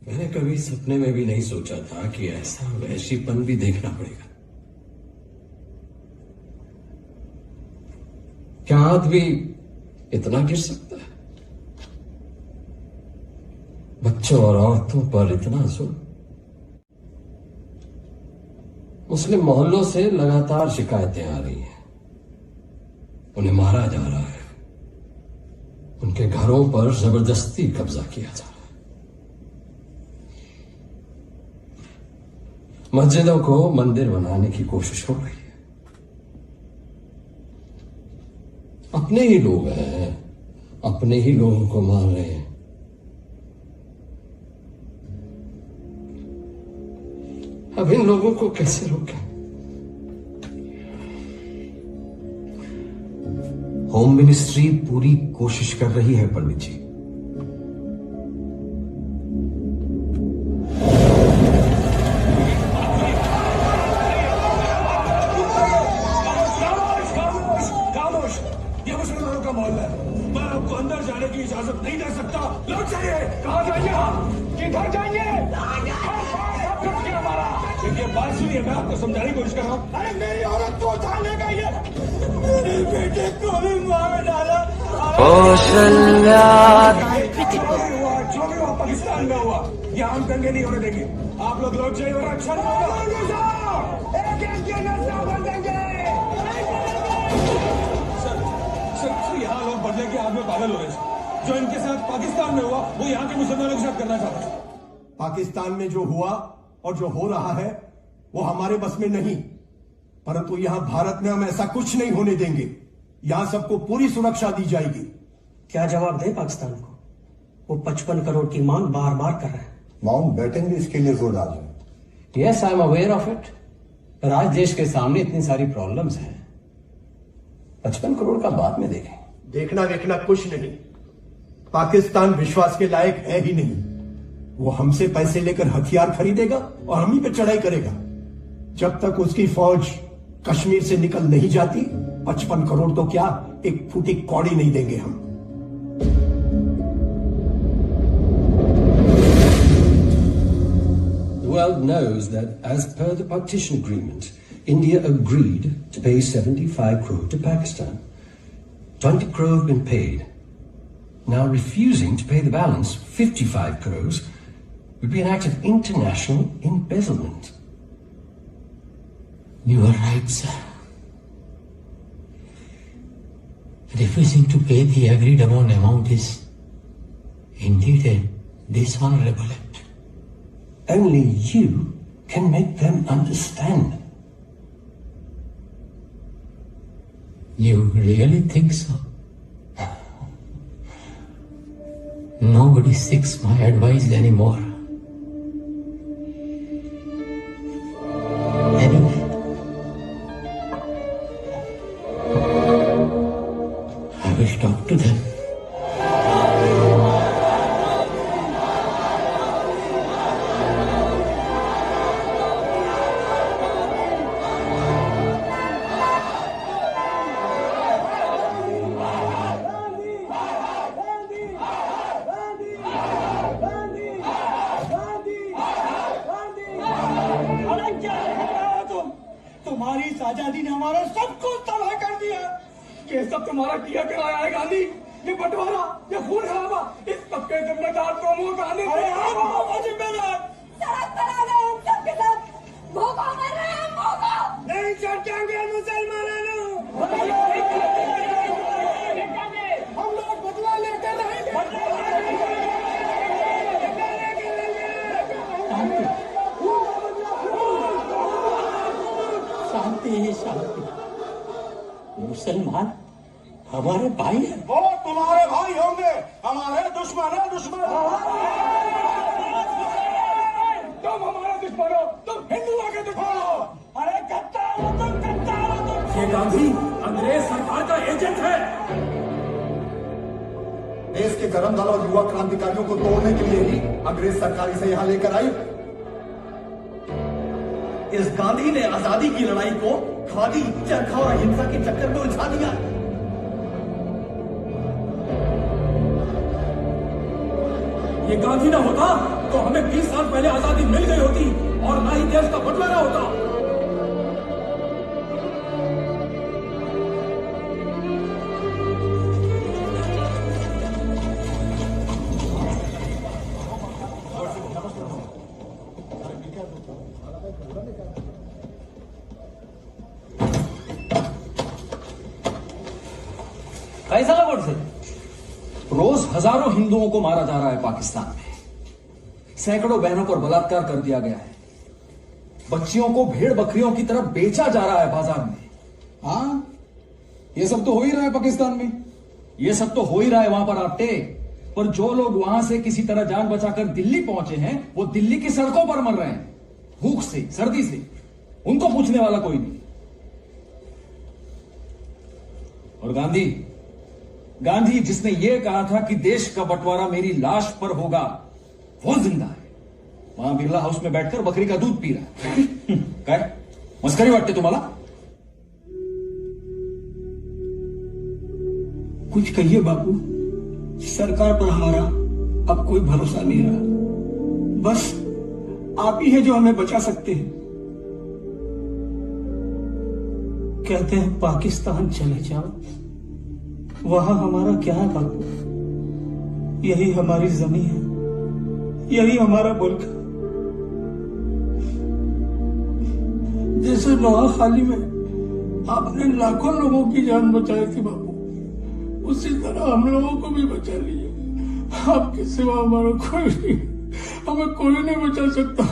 मैंने कभी सपने में भी नहीं सोचा था कि ऐसा वहशीपन भी देखना पड़ेगा। क्या आदमी इतना गिर सकता है? बच्चों और औरतों पर इतना जुल्म। मुस्लिम मोहल्लों से लगातार शिकायतें आ रही हैं। उन्हें मारा जा रहा है, उनके घरों पर जबरदस्ती कब्जा किया जा रहा है। मस्जिदों को मंदिर बनाने की कोशिश हो रही है। अपने ही लोग हैं, अपने ही लोगों को मार रहे हैं। अब इन लोगों को कैसे रोकें? होम मिनिस्ट्री पूरी कोशिश कर रही है पंडित जी। ये मुसलमानों का मोहल्ला है। मैं आपको अंदर जाने की इजाजत नहीं दे सकता। लौट जाइए। कहाँ जाइए आप? किधर जाइए? ये बात सुनिए, मैं आपको समझाने की कोशिश कर रहा हूँ। अरे मेरी औरत को उठा ले गई है, मेरे बेटे को भी मार डाला। जो भी हुआ पाकिस्तान में हुआ, ये हम दंगे नहीं होने देंगे। आप लोग लौट जाइए और अच्छा नहीं होगा। यहाँ लोग बदले के हाथ में पागल हो रहे हैं। जो इनके साथ पाकिस्तान में हुआ वो यहाँ के मुसलमानों के साथ करना चाहते हैं। पाकिस्तान में जो हुआ और जो हो रहा है वो हमारे बस में नहीं, परंतु यहां भारत में हम ऐसा कुछ नहीं होने देंगे। यहां सबको पूरी सुरक्षा दी जाएगी। क्या जवाब दे पाकिस्तान को? वो 55 करोड़ की मांग बार बार कर रहे हैं। माउंट बैटन भी इसके लिए जोर डाल रहे हैं। Yes, I am aware of it. पर आज देश के सामने इतनी सारी प्रॉब्लम्स हैं। 55 करोड़ का बाद में देखें। देखना देखना कुछ नहीं। पाकिस्तान विश्वास के लायक है ही नहीं। वो हमसे पैसे लेकर हथियार खरीदेगा और हम ही पे चढ़ाई करेगा। जब तक उसकी फौज कश्मीर से निकल नहीं जाती, 55 करोड़ तो क्या, एक फूटी कौड़ी नहीं देंगे हम। The world knows that as per the partition agreement, India agreed to pay 75 crore to Pakistan. 20 crore have been paid. Now refusing to pay the balance, 55 crores, would be an act of international embezzlement. You are right, sir. Refusing to pay the agreed amount is indeed a dishonorable act. Only you can make them understand. You really think so? Nobody seeks my advice anymore. Anyway, I will talk to them. तुम्हारी आजादी ने हमारा सब कुछ तबाह कर दिया। ये सब तुम्हारा किया कराया है गांधी। ये बंटवारा, ये खून खराबा, इस सबके जिम्मेदार प्रमोद गांधी। अरे आप जिम्मेदार। सड़क पर आ गए हम सबके साथ। भूखों मर रहे हैं, भूखों। नहीं चढ़ेंगे मुसलमानों। हम लोग बदला लेकर रहेंगे। शांति ही शांति। मुसलमान हमारे भाई हैं। वो तुम्हारे भाई होंगे, हमारे दुश्मन है, दुश्मन। तुम हमारे दुश्मन हो, तुम हिंदुओं के दुश्मन हो। अरे गद्दार हो तुम, गद्दार हो तुम। ये गांधी अंग्रेज सरकार का एजेंट है। देश के गरम दल और युवा क्रांतिकारियों को तोड़ने के लिए ही अंग्रेज सरकार इसे यहाँ लेकर आई। इस गांधी ने आजादी की लड़ाई को खादी, चरखा और अहिंसा के चक्कर में उलझा दिया। ये गांधी ना होता तो हमें 20 साल पहले आजादी मिल गई होती और ना ही देश का बंटवारा होता। कैसा लगा से? रोज हजारों हिंदुओं को मारा जा रहा है पाकिस्तान में, सैकड़ों बहनों पर बलात्कार कर दिया गया है, बच्चियों को भेड़ बकरियों की तरह बेचा जा रहा है बाजार में। हाँ, ये सब तो हो ही रहा है पाकिस्तान में। ये सब तो हो ही रहा है वहां पर आपटे, पर जो लोग वहां से किसी तरह जान बचाकर दिल्ली पहुंचे हैं वो दिल्ली की सड़कों पर मर रहे हैं, भूख से, सर्दी से। उनको पूछने वाला कोई नहीं। और गांधी जिसने ये कहा था कि देश का बंटवारा मेरी लाश पर होगा, वो जिंदा है, वहां बिरला हाउस में बैठकर बकरी का दूध पी रहा है। काय मस्करी वाटते तुम्हाला? कुछ कहिए बापू, सरकार पर हमारा अब कोई भरोसा नहीं रहा। बस आप ही हैं जो हमें बचा सकते हैं। कहते हैं पाकिस्तान चले जाओ, वहां हमारा क्या है बापू? यही हमारी जमीन है, यही हमारा मुल्क है। जैसे नोआखाली में आपने लाखों लोगों की जान बचाई थी बापू, उसी तरह हम लोगों को भी बचा लिए। आपके सिवा हमारा कोई नहीं, हमें कोई नहीं बचा सकता।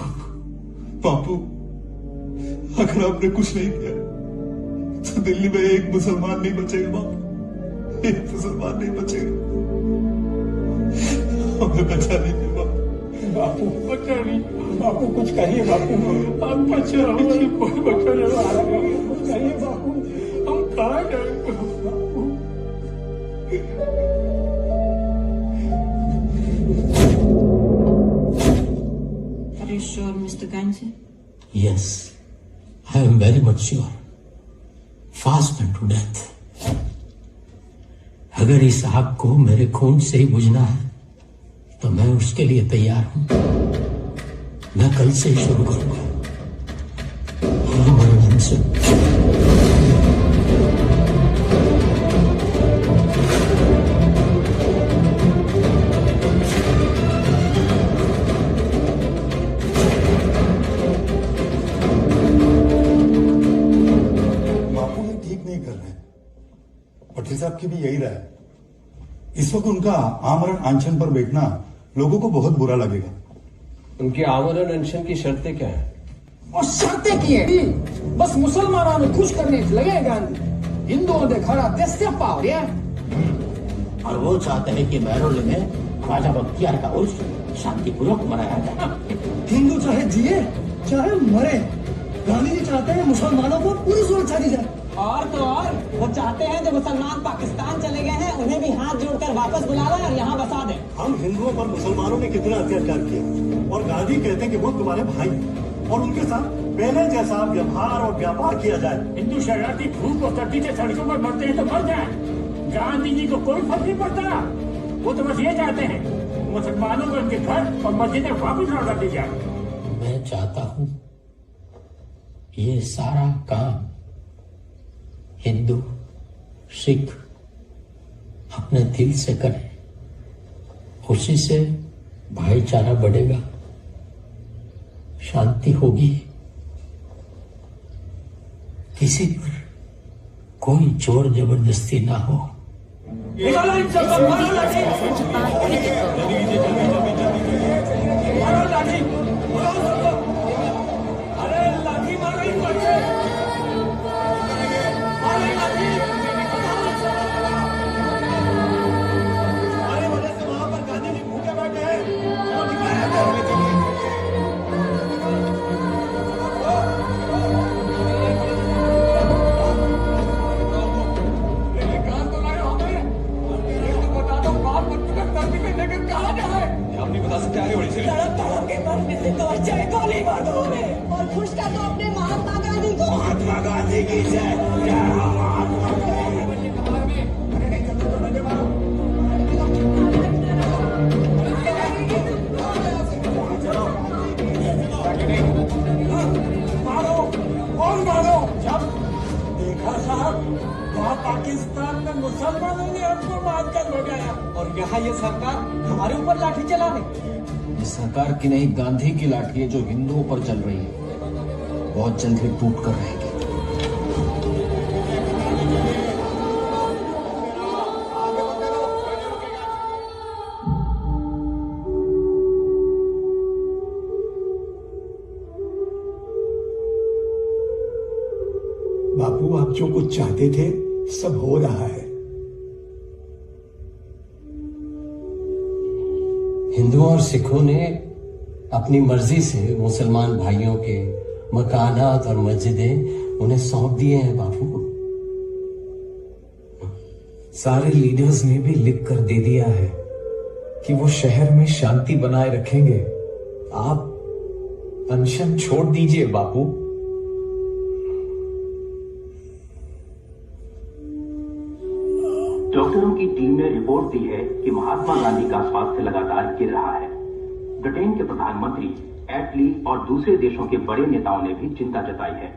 बापू, अगर आपने कुछ नहीं किया तो दिल्ली में एक मुसलमान नहीं बचेगा बापू, एक मुसलमान नहीं बचेगा। हमें बचा लीजिए बापू, बचा लीजिए बापू, कुछ कहिए बापू, हम बचा, हमारी कोई बचाने वाला नहीं। कुछ कहिए बापू, हम कहाँ जाएंगे बापू? Are you sure, Mr. Ganji? Yes, I am very much sure. Fast and to death. अगर इस आग को मेरे खून से ही बुझना है तो मैं उसके लिए तैयार हूं। मैं कल से ही शुरू करूंगा। बापू ये ठीक नहीं कर रहे। पटेल साहब की भी यही राय है। इस वक्त उनका आमरण अनशन पर बैठना लोगों को बहुत बुरा लगेगा। उनकी आमरण अनशन की शर्तें क्या है? और शर्तें की है? बस मुसलमानों को खुश करने लगे गांधी। हिंदुओं ने खड़ा देश से पावरिया। और वो चाहते हैं कि महरोली में ख्वाजा बख्तियार का उर्स शांतिपूर्वक मनाया जाए। हिंदू चाहे जिए चाहे मरे, गांधी जी चाहते हैं मुसलमानों को पूरी सुरक्षा दी जाए। और तो और वो चाहते हैं जो मुसलमान पाकिस्तान चले गए हैं उन्हें भी हाथ जोड़कर वापस बुला लें और यहाँ बसा दें। हम हिंदुओं पर मुसलमानों ने कितना अत्याचार किया और गांधी कहते हैं कि वो तुम्हारे भाई हैं और उनके साथ पहले जैसा व्यवहार और व्यापार किया जाए। हिंदू शरणार्थी भूख और सर्दी से सड़कों पर मरते हैं तो मर जाए, गांधी जी को कोई फर्क नहीं पड़ता। वो तो बस ये चाहते हैं मुसलमानों को उनके घर और मस्जिदें वापस लौटा दी जाए। मैं चाहता हूं ये सारा काम हिंदू सिख अपने दिल से करें, उसी से भाईचारा बढ़ेगा, शांति होगी, किसी पर कोई जोर जबरदस्ती ना हो। गोली मार दो उन्हें और खुश कर दो अपने महात्मा गांधी को। महात्मा गांधी की जय। यहाँ ये सरकार हमारे ऊपर लाठी चला रही। ये सरकार की नहीं, गांधी की लाठी है जो हिंदुओं पर चल रही है, बहुत जल्द ही टूट कर रहेगी। बापू, आप जो कुछ चाहते थे सब हो रहा है। हिंदुओं और सिखों ने अपनी मर्जी से मुसलमान भाइयों के मकानात और मस्जिदें उन्हें सौंप दिए हैं बापू। सारे लीडर्स ने भी लिख कर दे दिया है कि वो शहर में शांति बनाए रखेंगे। आप अनशन छोड़ दीजिए बापू। डॉक्टरों की टीम ने रिपोर्ट दी है कि महात्मा गांधी का स्वास्थ्य लगातार गिर रहा है। ब्रिटेन के प्रधानमंत्री एटली और दूसरे देशों के बड़े नेताओं ने भी चिंता जताई है।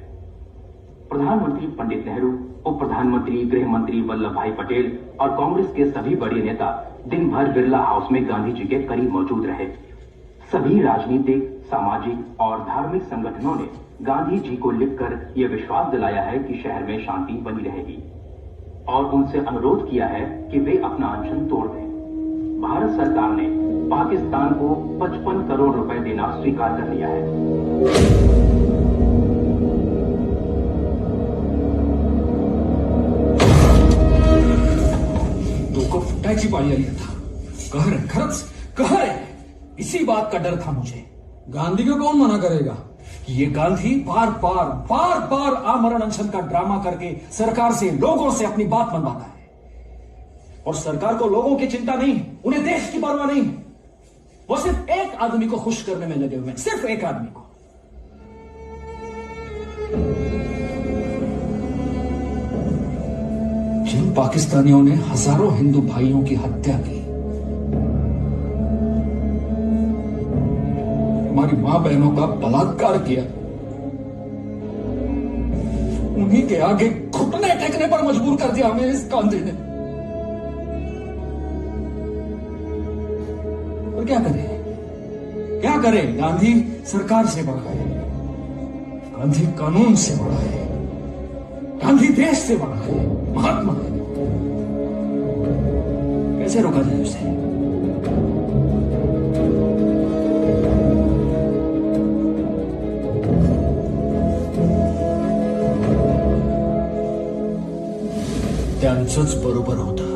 प्रधानमंत्री पंडित नेहरू, उप प्रधानमंत्री गृह मंत्री वल्लभ भाई पटेल और कांग्रेस के सभी बड़े नेता दिन भर बिरला हाउस में गांधी जी के करीब मौजूद रहे। सभी राजनीतिक, सामाजिक और धार्मिक संगठनों ने गांधी जी को लिखकर यह विश्वास दिलाया है कि शहर में शांति बनी रहेगी और उनसे अनुरोध किया है कि वे अपना अनशन तोड़ दें। भारत सरकार ने पाकिस्तान को 55 करोड़ रुपए देना स्वीकार कर लिया है। डोकं फुटायची पाळी आली आता। कहर है, खरंच कहर है। इसी बात का डर था मुझे। गांधी को कौन मना करेगा? ये गांधी बार बार आमरण अनशन का ड्रामा करके सरकार से, लोगों से अपनी बात मनवाता है। और सरकार को लोगों की चिंता नहीं, उन्हें देश की परवाह नहीं। वो सिर्फ एक आदमी को खुश करने में लगे हुए हैं, सिर्फ एक आदमी को। जिन पाकिस्तानियों ने हजारों हिंदू भाइयों की हत्या की, हमारी मां बहनों का बलात्कार किया, उन्हीं के आगे घुटने टेकने पर मजबूर कर दिया हमें इस गांधी ने। और क्या करें? गांधी सरकार से बड़ा है, गांधी कानून से बड़ा है, गांधी देश से बड़ा है, महात्मा है। कैसे रोका जाए उसे? त्यांचंच बरोबर होतं।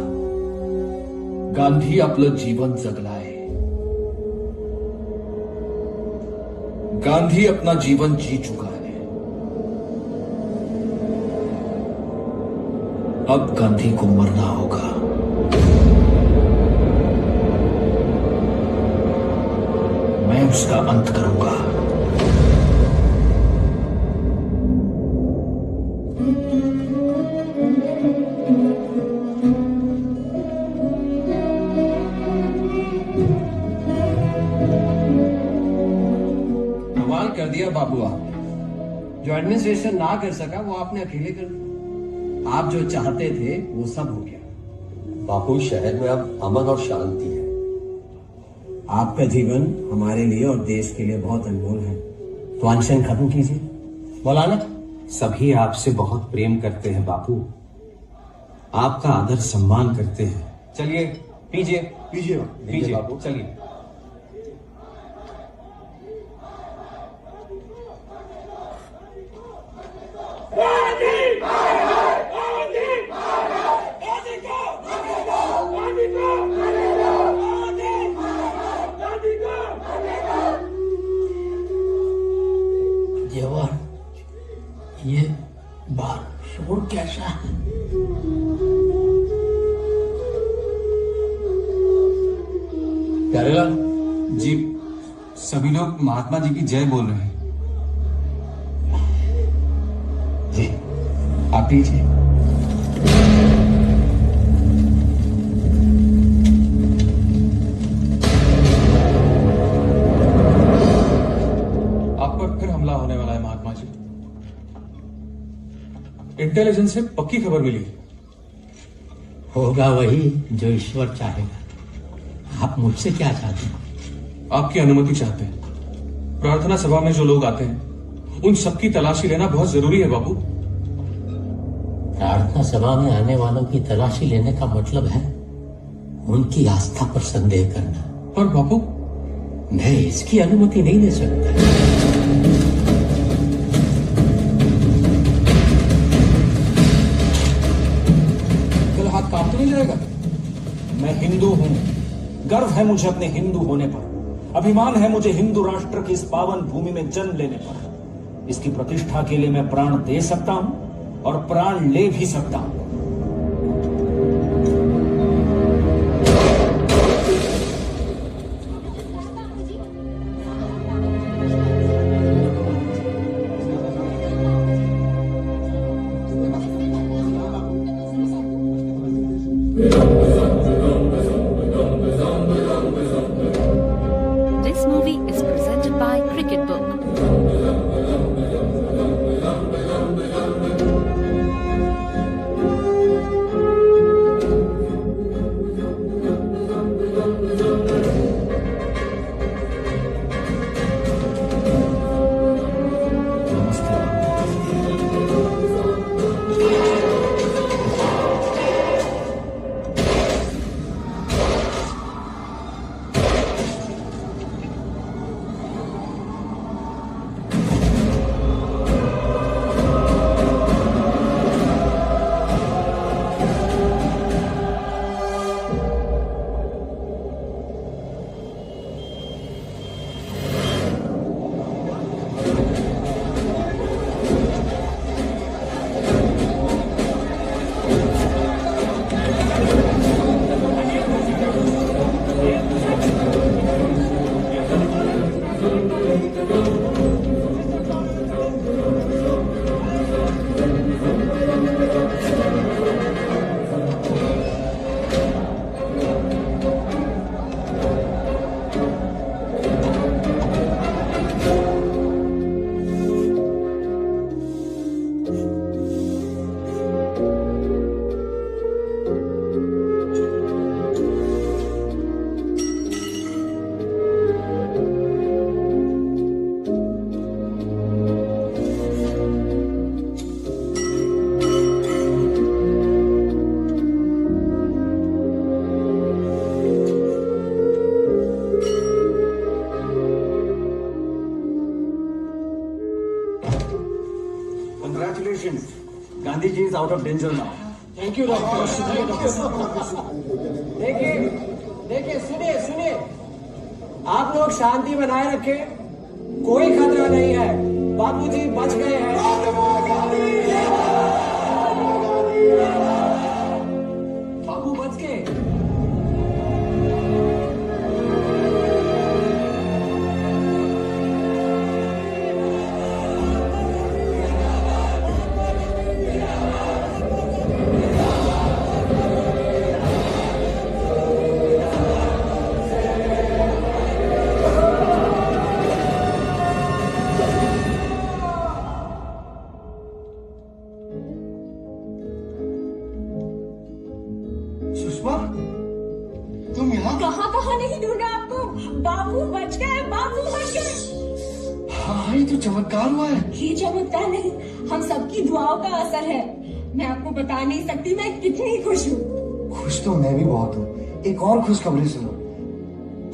गांधी आपलं जीवन जगलाय। गांधी अपना जीवन जी चुका है। अब गांधी को मरना होगा। मैं उसका अंत करूंगा। कर दिया बाबू आपने। जो एडमिनिस्ट्रेशन ना कर सका वो आपने अकेले कर दिया। आप जो चाहते थे वो सब हो गया। बापू, शहर में अब अमन और शांति है। आपका जीवन हमारे लिए और देश के लिए बहुत अनमोल है, तो अनशन खत्म कीजिए। मौलाना, सभी आपसे बहुत प्रेम करते हैं बापू, आपका आदर सम्मान करते हैं। चलिए पीजिए पीजिए बापू, चलिए। जवान, ये बाहर शोर कैसा है? प्यारेलाल जी, सभी लोग महात्मा जी की जय बोल रहे हैं। जी, आप पीजिए। आप पर फिर हमला होने वाला है महात्मा जी। इंटेलिजेंस से पक्की खबर मिली। होगा वही जो ईश्वर चाहेगा। आप मुझसे क्या चाहते हैं? आपकी अनुमति चाहते हैं। प्रार्थना सभा में जो लोग आते हैं उन सबकी तलाशी लेना बहुत जरूरी है बापू। प्रार्थना सभा में आने वालों की तलाशी लेने का मतलब है उनकी आस्था पर संदेह करना। पर बापू, मैं इसकी अनुमति नहीं दे सकता। कल हाथ काम तो नहीं जाएगा? मैं हिंदू हूं, गर्व है मुझे अपने हिंदू होने पर, अभिमान है मुझे हिंदू राष्ट्र की इस पावन भूमि में जन्म लेने पर। इसकी प्रतिष्ठा के लिए मैं प्राण दे सकता हूं और प्राण ले भी सकता हूं। This movie is presented by Cricket Book. Congratulations, Gandhi ji is out of danger now. Thank you doctor, शुक्रिया डॉक्टर। देखिए सुनिए, आप लोग शांति बनाए रखें, कोई खतरा नहीं है, बापूजी बच गए हैं। बापू बच गए। सुषमा, तुम यहाँ? कहाँ नहीं ढूंढा आपको। बाबू बच गए। हाँ, ये तो चमत्कार हुआ है। ये चमत्कार नहीं, हम सबकी दुआओं का असर है। मैं आपको बता नहीं सकती मैं कितनी खुश हूँ। खुश तो मैं भी बहुत हूँ। एक और खुशखबरी सुनो।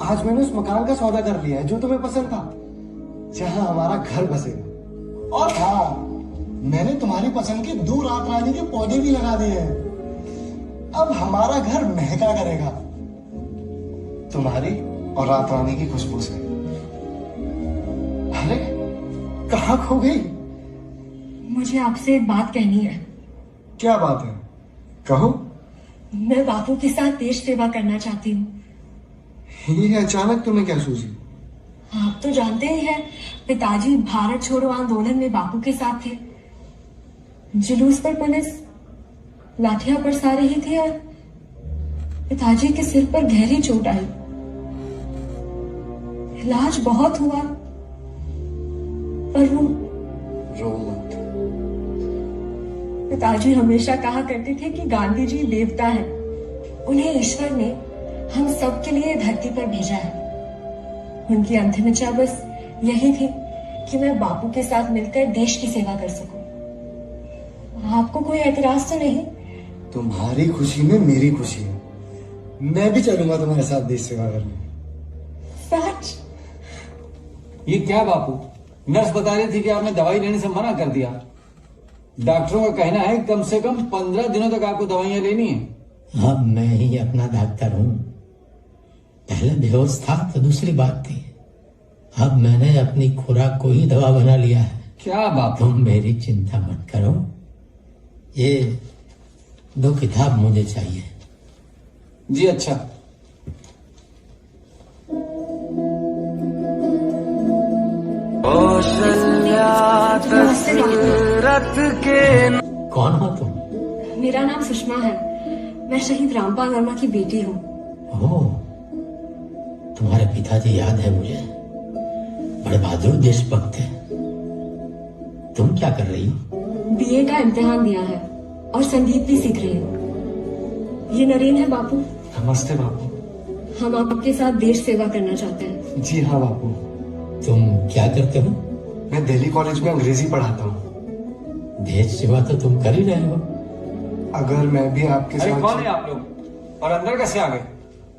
आज मैंने उस मकान का सौदा कर लिया है जो तुम्हें पसंद था, जहाँ हमारा घर बसेगा। और हाँ, मैंने तुम्हारी पसंद के 2 रात रानी के पौधे भी लगा दिए हैं। अब हमारा घर महका करेगा तुम्हारी और रात रानी की खुशबू से। अरे, कहाँ खो गई? मुझे आपसे एक बात कहनी है। क्या बात है? कहो। मैं बापू के साथ देश सेवा करना चाहती हूँ। ये अचानक तुम्हें क्या सूझी? आप तो जानते ही हैं, पिताजी भारत छोड़ो आंदोलन में बापू के साथ थे। जुलूस पर पुलिस लाठियां बरसा रही थी और पिताजी के सिर पर गहरी चोट आई। इलाज बहुत हुआ पर वो रो मत। पिताजी हमेशा कहा करते थे कि गांधी जी देवता है, उन्हें ईश्वर ने हम सब के लिए धरती पर भेजा है। उनकी अंतिम इच्छा बस यही थी कि मैं बापू के साथ मिलकर देश की सेवा कर सकूं। आपको कोई एतराज तो नहीं? तुम्हारी खुशी में मेरी खुशी है। मैं भी चलूंगा तुम्हारे साथ देश सेवा करने। सच? ये क्या बापू, नर्स बता रही थी कि आपने दवाई लेने से मना कर दिया। डॉक्टरों का कहना है कम से कम 15 दिनों तक आपको दवाइयां लेनी है। अब मैं ही अपना डॉक्टर हूं। पहले बेहोश था तो दूसरी बात थी, अब मैंने अपनी खुराक को ही दवा बना लिया है। क्या बाप? तुम मेरी चिंता मत करो। ये 2 किताब मुझे चाहिए। जी अच्छा। कौन हो तुम? मेरा नाम सुषमा है। मैं शहीद रामपाल वर्मा की बेटी हूँ। ओह, तुम्हारे पिताजी याद है मुझे, बड़े बहादुर देशभक्त थे। तुम क्या कर रही हो? बीए का इम्तिहान दिया है और संगीत भी सीख रही हूँ। ये नरेन है बापू। नमस्ते बापू। हम आपके साथ देश सेवा करना चाहते हैं। जी हाँ बापू। तुम क्या करते हो? मैं दिल्ली कॉलेज में अंग्रेजी पढ़ाता हूँ। देश सेवा तो तुम कर ही रहे हो। अगर मैं भी आपके साथ। कौन है आप लोग और अंदर कैसे आ गए?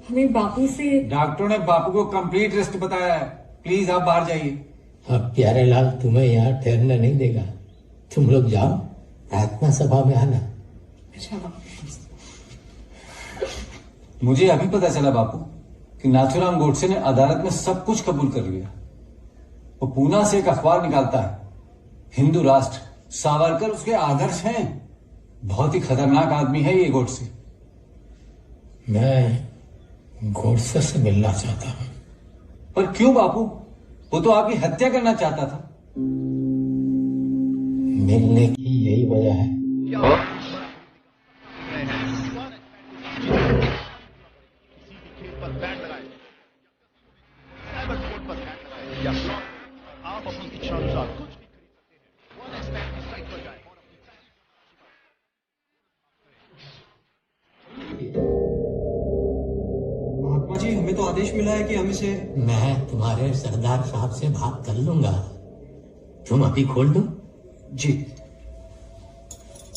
हमें बापू से। डॉक्टरों ने बापू को कंप्लीट रेस्ट बताया है। प्लीज आप बाहर जाइए। अब प्यारे लाल तुम्हें यहाँ ठहरने नहीं देगा। तुम लोग जाओ, प्रार्थना सभा में आना। अच्छा। मुझे अभी पता चला बापू कि नाथूराम गोडसे ने अदालत में सब कुछ कबूल कर लिया। वो पूना से एक अखबार निकालता है, हिंदू राष्ट्र। सावरकर उसके आदर्श हैं। बहुत ही खतरनाक आदमी है ये गोडसे। मैं गोडसे से मिलना चाहता हूँ। पर क्यों बापू? वो तो आपकी हत्या करना चाहता था। मिलने की यही वजह है। आप अपनी इच्छा अनुसार कुछ भी खरीद सकते हैं। महात्मा जी, हमें तो आदेश मिला है कि हम इसे। मैं तुम्हारे सरदार साहब से बात कर लूंगा। तुम अभी खोल दो। जी,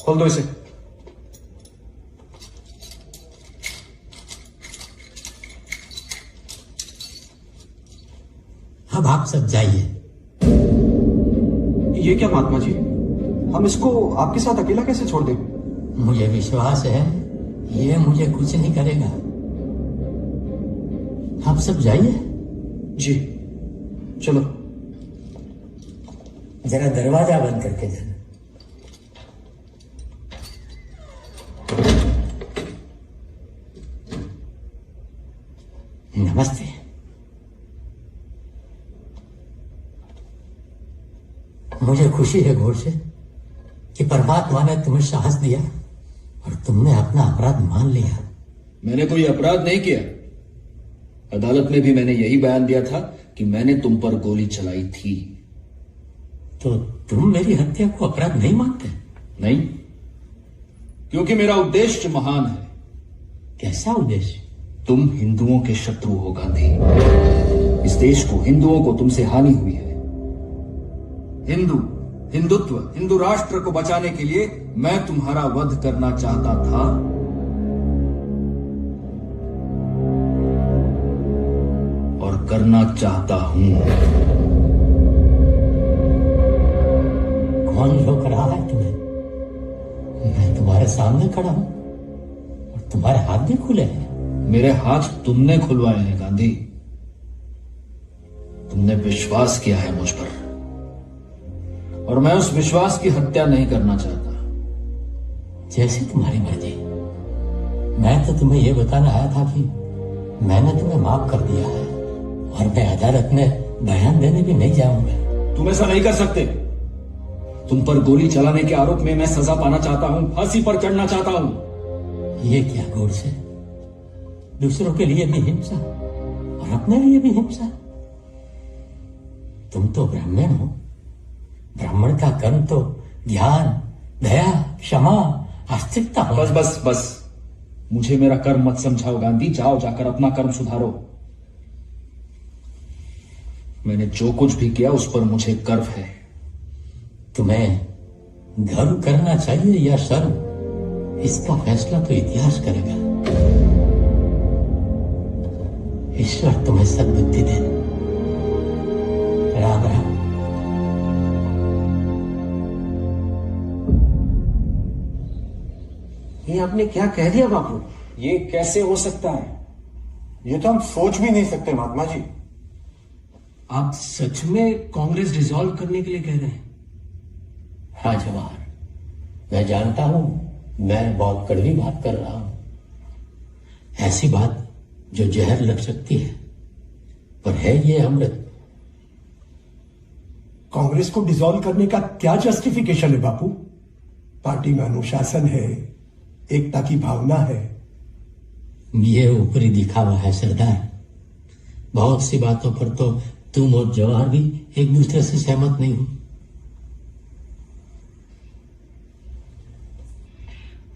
खोल दो इसे। अब आप सब जाइए। ये क्या महात्मा जी, हम इसको आपके साथ अकेला कैसे छोड़ दें? मुझे विश्वास है ये मुझे कुछ नहीं करेगा। आप सब जाइए। जी चलो। जरा दरवाजा बंद करके जाना। नमस्ते। मुझे खुशी है गोडसे कि परमात्मा ने तुम्हें साहस दिया और तुमने अपना अपराध मान लिया। मैंने कोई अपराध नहीं किया। अदालत में भी मैंने यही बयान दिया था कि मैंने तुम पर गोली चलाई थी। तो तुम मेरी हत्या को अपराध नहीं मानते? नहीं, क्योंकि मेरा उद्देश्य महान है। कैसा उद्देश्य? तुम हिंदुओं के शत्रु हो गांधी। इस देश को, हिंदुओं को तुमसे हानि हुई है। हिंदुत्व, हिंदू राष्ट्र को बचाने के लिए मैं तुम्हारा वध करना चाहता था। और करना चाहता हूं। कौन रोक रहा है तुम्हें? मैं तुम्हारे सामने खड़ा हूं और तुम्हारे हाथ भी खुले हैं। मेरे हाथ तुमने खुलवाए हैं गांधी। तुमने विश्वास किया है मुझ पर और मैं उस विश्वास की हत्या नहीं करना चाहता। जैसे तुम्हारी मर्जी। मैं तो तुम्हें यह बताना आया था कि मैंने तुम्हें माफ कर दिया है और मैं अदालत में बयान देने भी नहीं जाऊंगा। तुम ऐसा नहीं कर सकते। तुम पर गोली चलाने के आरोप में मैं सजा पाना चाहता हूं, फांसी पर चढ़ना चाहता हूं। ये क्या गोडसे, दूसरों के लिए भी हिंसा और अपने लिए भी हिंसा। तुम तो ब्राह्मण हो। ब्राह्मण का कर्म तो ज्ञान, दया, क्षमा, आस्तिकता हो। बस बस बस, मुझे मेरा कर्म मत समझाओ गांधी, जाओ जाकर अपना कर्म सुधारो। मैंने जो कुछ भी किया उस पर मुझे गर्व है। तुम्हें गर्व करना चाहिए या शर्म, इसका फैसला तो इतिहास करेगा। ईश्वर तुम्हें सद्बुद्धि दे। राम राम। ये आपने क्या कह दिया बापू? ये कैसे हो सकता है? ये तो हम सोच भी नहीं सकते महात्मा जी। आप सच में कांग्रेस डिसॉल्व करने के लिए कह रहे हैं? हाँ जवाहर, मैं जानता हूं मैं बहुत कड़वी बात कर रहा हूं, ऐसी बात जो जहर लग सकती है, पर है ये अमृत। कांग्रेस को डिसॉल्व करने का क्या जस्टिफिकेशन है बापू? पार्टी में अनुशासन है, एकता की भावना है। ये ऊपरी दिखावा है सरदार। बहुत सी बातों पर तो तुम और जवाहर भी एक दूसरे से सहमत नहीं हो।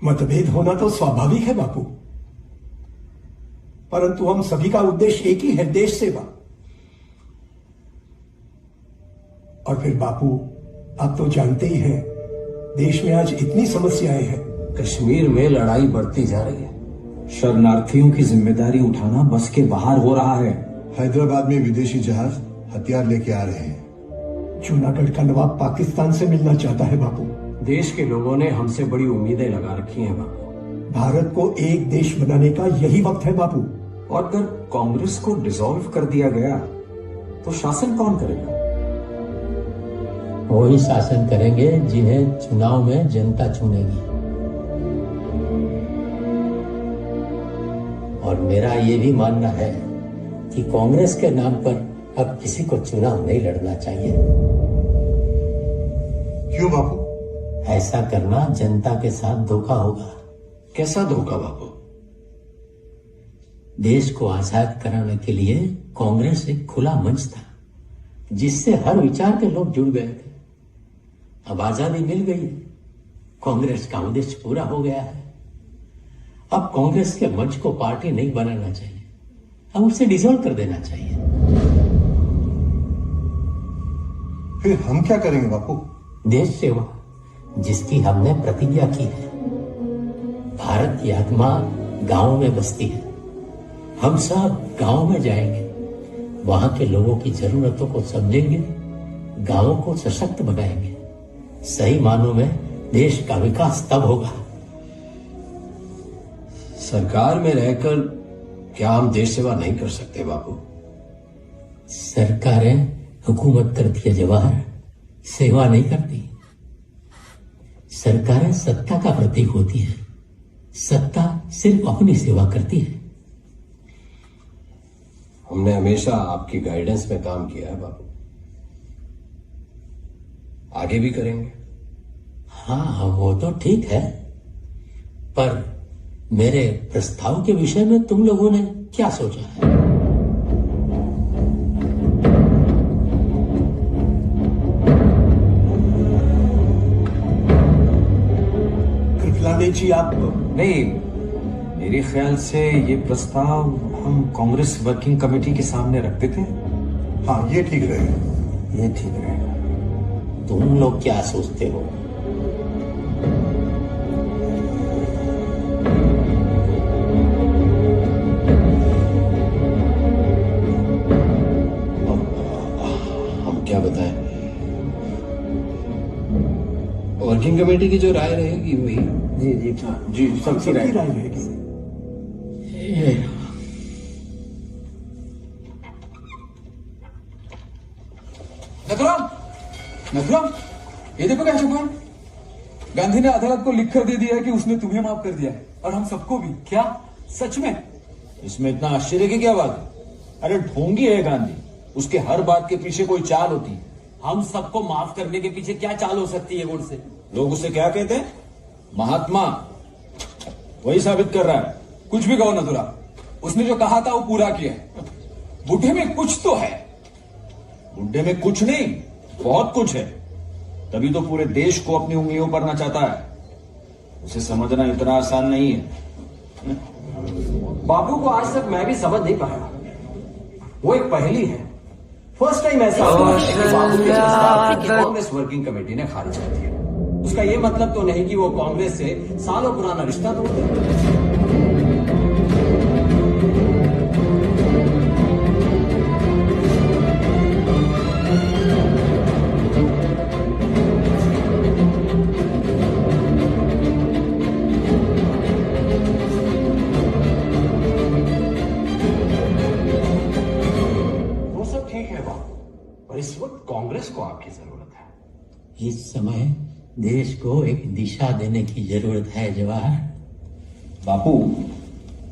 मतभेद होना तो स्वाभाविक है बापू, परंतु हम सभी का उद्देश्य एक ही है, देश सेवा। और फिर बापू, आप तो जानते ही हैं, देश में आज इतनी समस्याएं हैं। कश्मीर में लड़ाई बढ़ती जा रही है। शरणार्थियों की जिम्मेदारी उठाना बस के बाहर हो रहा है। हैदराबाद में विदेशी जहाज हथियार लेके आ रहे हैं। जूनागढ़ का नवाब पाकिस्तान से मिलना चाहता है बापू। देश के लोगों ने हमसे बड़ी उम्मीदें लगा रखी हैं बापू। भारत को एक देश बनाने का यही वक्त है बापू। और अगर कांग्रेस को डिसॉल्व कर दिया गया तो शासन कौन करेगा? वही शासन करेंगे जिन्हें चुनाव में जनता चुनेगी। और मेरा ये भी मानना है कि कांग्रेस के नाम पर अब किसी को चुनाव नहीं लड़ना चाहिए। क्यों बापू? ऐसा करना जनता के साथ धोखा होगा। कैसा धोखा बापू? देश को आजाद कराने के लिए कांग्रेस एक खुला मंच था, जिससे हर विचार के लोग जुड़ गए थे। अब आजादी मिल गई, कांग्रेस का उद्देश्य पूरा हो गया है। अब कांग्रेस के मंच को पार्टी नहीं बनाना चाहिए, अब उसे डिसॉल्व कर देना चाहिए। फिर हम क्या करेंगे बापू? देश सेवा, जिसकी हमने प्रतिज्ञा की है। भारत की आत्मा गांव में बसती है। हम सब गांव में जाएंगे, वहां के लोगों की जरूरतों को समझेंगे, गांवों को सशक्त बनाएंगे। सही मानों में देश का विकास तब होगा। सरकार में रहकर क्या हम देश सेवा नहीं कर सकते बापू? सरकारें हुकूमत करती है जवाहर, सेवा नहीं करती। सरकारें सत्ता का प्रतीक होती है, सत्ता सिर्फ अपनी सेवा करती है। हमने हमेशा आपकी गाइडेंस में काम किया है बापू, आगे भी करेंगे। हाँ, वो तो ठीक है, पर मेरे प्रस्ताव के विषय में तुम लोगों ने क्या सोचा है? कृपलानी जी, आप नहीं, मेरे ख्याल से ये प्रस्ताव हम कांग्रेस वर्किंग कमेटी के सामने रख देते हैं। हाँ, ये ठीक रहेगा। ये ठीक रहेगा। तुम लोग क्या सोचते हो? क्या बताएं? वर्किंग कमेटी की जो राय रहेगी वही। जी जी हाँ जी, सबकी राय रहेगी। नथुराम, नथुराम, ये देखो क्या छुपा है। गांधी ने अदालत को लिखकर दे दिया है कि उसने तुम्हें माफ कर दिया है और हम सबको भी। क्या सच में? इसमें इतना आश्चर्य की क्या बात है? अरे ढोंगी है गांधी, उसके हर बात के पीछे कोई चाल होती है। हम सबको माफ करने के पीछे क्या चाल हो सकती है गुण से? लोग उसे क्या कहते हैं? महात्मा। वही साबित कर रहा है। कुछ भी कहो नथुरा, उसने जो कहा था वो पूरा किया है। बुढ़े में कुछ तो है। बुढ़े में कुछ नहीं, बहुत कुछ है। तभी तो पूरे देश को अपनी उंगलियों पर नचाता है। उसे समझना इतना आसान नहीं है। बापू को आज तक मैं भी समझ नहीं पाया। वो एक पहेली है। फर्स्ट टाइम ऐसा हुआ है कि बापू के प्रस्ताव को कांग्रेस वर्किंग कमेटी ने खारिज कर दिया। उसका ये मतलब तो नहीं कि वो कांग्रेस से सालों पुराना रिश्ता तोड़ दे। इस वक्त कांग्रेस को आपकी जरूरत है। इस समय देश को एक दिशा देने की जरूरत है जवाहर। बापू,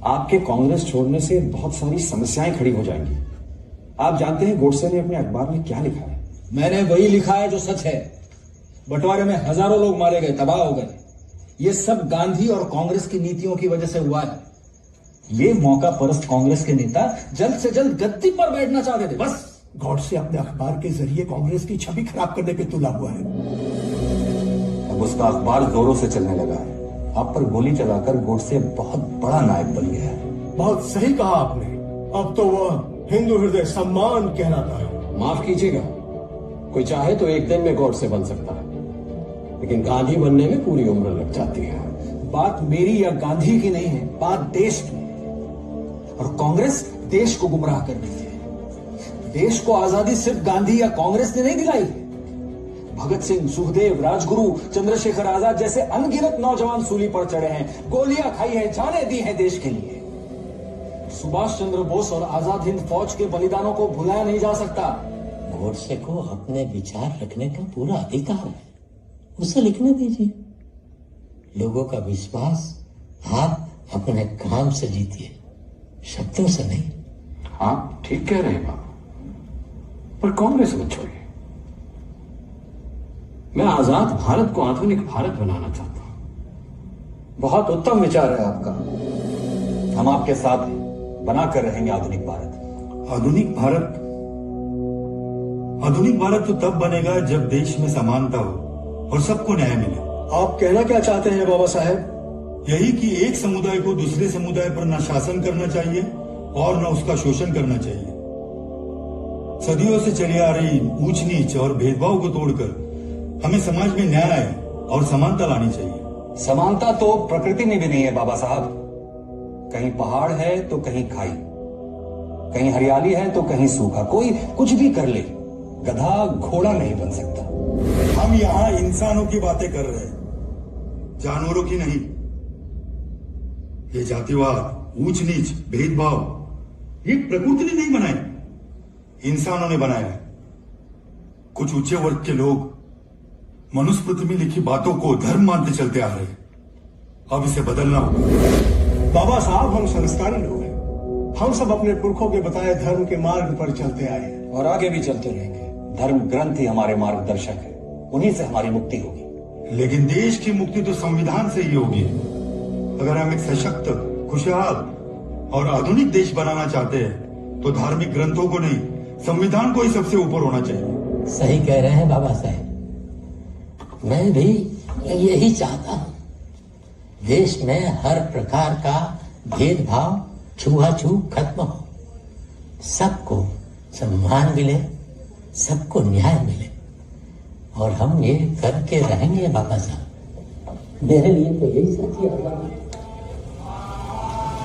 आपके कांग्रेस छोड़ने से बहुत सारी समस्याएं खड़ी हो जाएंगी। आप जानते हैं गोडसे ने अपने अखबार में क्या लिखा है? मैंने वही लिखा है जो सच है। बंटवारे में हजारों लोग मारे गए, तबाह हो गए। ये सब गांधी और कांग्रेस की नीतियों की वजह से हुआ है। ये मौका परस्त कांग्रेस के नेता जल्द से जल्द गद्दी पर बैठना चाहते थे, बस। गॉडसे अपने अखबार के जरिए कांग्रेस की छवि खराब करने पे तुला हुआ है। अब उसका अखबार जोरों से चलने लगा है। आप पर गोली चलाकर गोडसे बहुत बड़ा नायक बन गया है। बहुत सही कहा आपने। अब तो वह हिंदू हृदय सम्मान कहलाता है। माफ कीजिएगा, कोई चाहे तो एक दिन में गोडसे बन सकता है, लेकिन गांधी बनने में पूरी उम्र लग जाती है। बात मेरी या गांधी की नहीं है, बात देश की। और कांग्रेस देश को गुमराह कर रही है। देश को आजादी सिर्फ गांधी या कांग्रेस ने नहीं दिलाई। भगत सिंह, सुखदेव, राजगुरु, चंद्रशेखर आजाद जैसे अनगिनत नौजवान सूली पर चढ़े हैं, गोलियां खाई हैं, जानें दी हैं देश के लिए। सुभाष चंद्र बोस और आजाद हिंद फौज के बलिदानों को भुलाया नहीं जा सकता। गोडसे को अपने विचार रखने का पूरा अधिकार है, उसे लिखने दीजिए। लोगों का विश्वास आप अपने काम से जीतिए, शब्दों से नहीं। आप ठीक कह रहे हैं बाबू, पर कांग्रेस मत छोड़िए। मैं आजाद भारत को आधुनिक भारत बनाना चाहता हूं। बहुत उत्तम विचार है आपका। हम आपके साथ बनाकर रहेंगे आधुनिक भारत। आधुनिक भारत? आधुनिक भारत तो तब बनेगा जब देश में समानता हो और सबको न्याय मिले। आप कहना क्या चाहते हैं बाबा साहेब? यही कि एक समुदाय को दूसरे समुदाय पर न शासन करना चाहिए और न उसका शोषण करना चाहिए। सदियों से चली आ रही ऊंच नीच और भेदभाव को तोड़कर हमें समाज में न्याय और समानता लानी चाहिए। समानता तो प्रकृति में भी नहीं है बाबा साहब। कहीं पहाड़ है तो कहीं खाई, कहीं हरियाली है तो कहीं सूखा। कोई कुछ भी कर ले, गधा घोड़ा नहीं बन सकता। हम यहाँ इंसानों की बातें कर रहे हैं, जानवरों की नहीं। ये जातिवाद, ऊंच नीच, भेदभाव ये प्रकृति ने नहीं बनाए, इंसानों ने बनाया है। कुछ ऊंचे वर्ग के लोग मनुस्मृति में लिखी बातों को धर्म मानते चलते आ रहे हैं। अब इसे बदलना होगा। बाबा साहब, हम संस्कारी लोग हैं। हम सब अपने पुरखों के बताए धर्म के मार्ग पर चलते आए हैं और आगे भी चलते रहेंगे। धर्म ग्रंथ ही हमारे मार्गदर्शक है, उन्हीं से हमारी मुक्ति होगी। लेकिन देश की मुक्ति तो संविधान से ही होगी। अगर हम एक सशक्त, खुशहाल और आधुनिक देश बनाना चाहते हैं तो धार्मिक ग्रंथों को नहीं, संविधान को ही सबसे ऊपर होना चाहिए। सही कह रहे हैं बाबा साहब, मैं भी यही चाहता हूं। देश में हर प्रकार का भेदभाव, छुआछूत खत्म हो, सबको सम्मान मिले, सबको न्याय मिले, और हम ये करके रहेंगे बाबा साहब। मेरे लिए तो यही सच्ची है।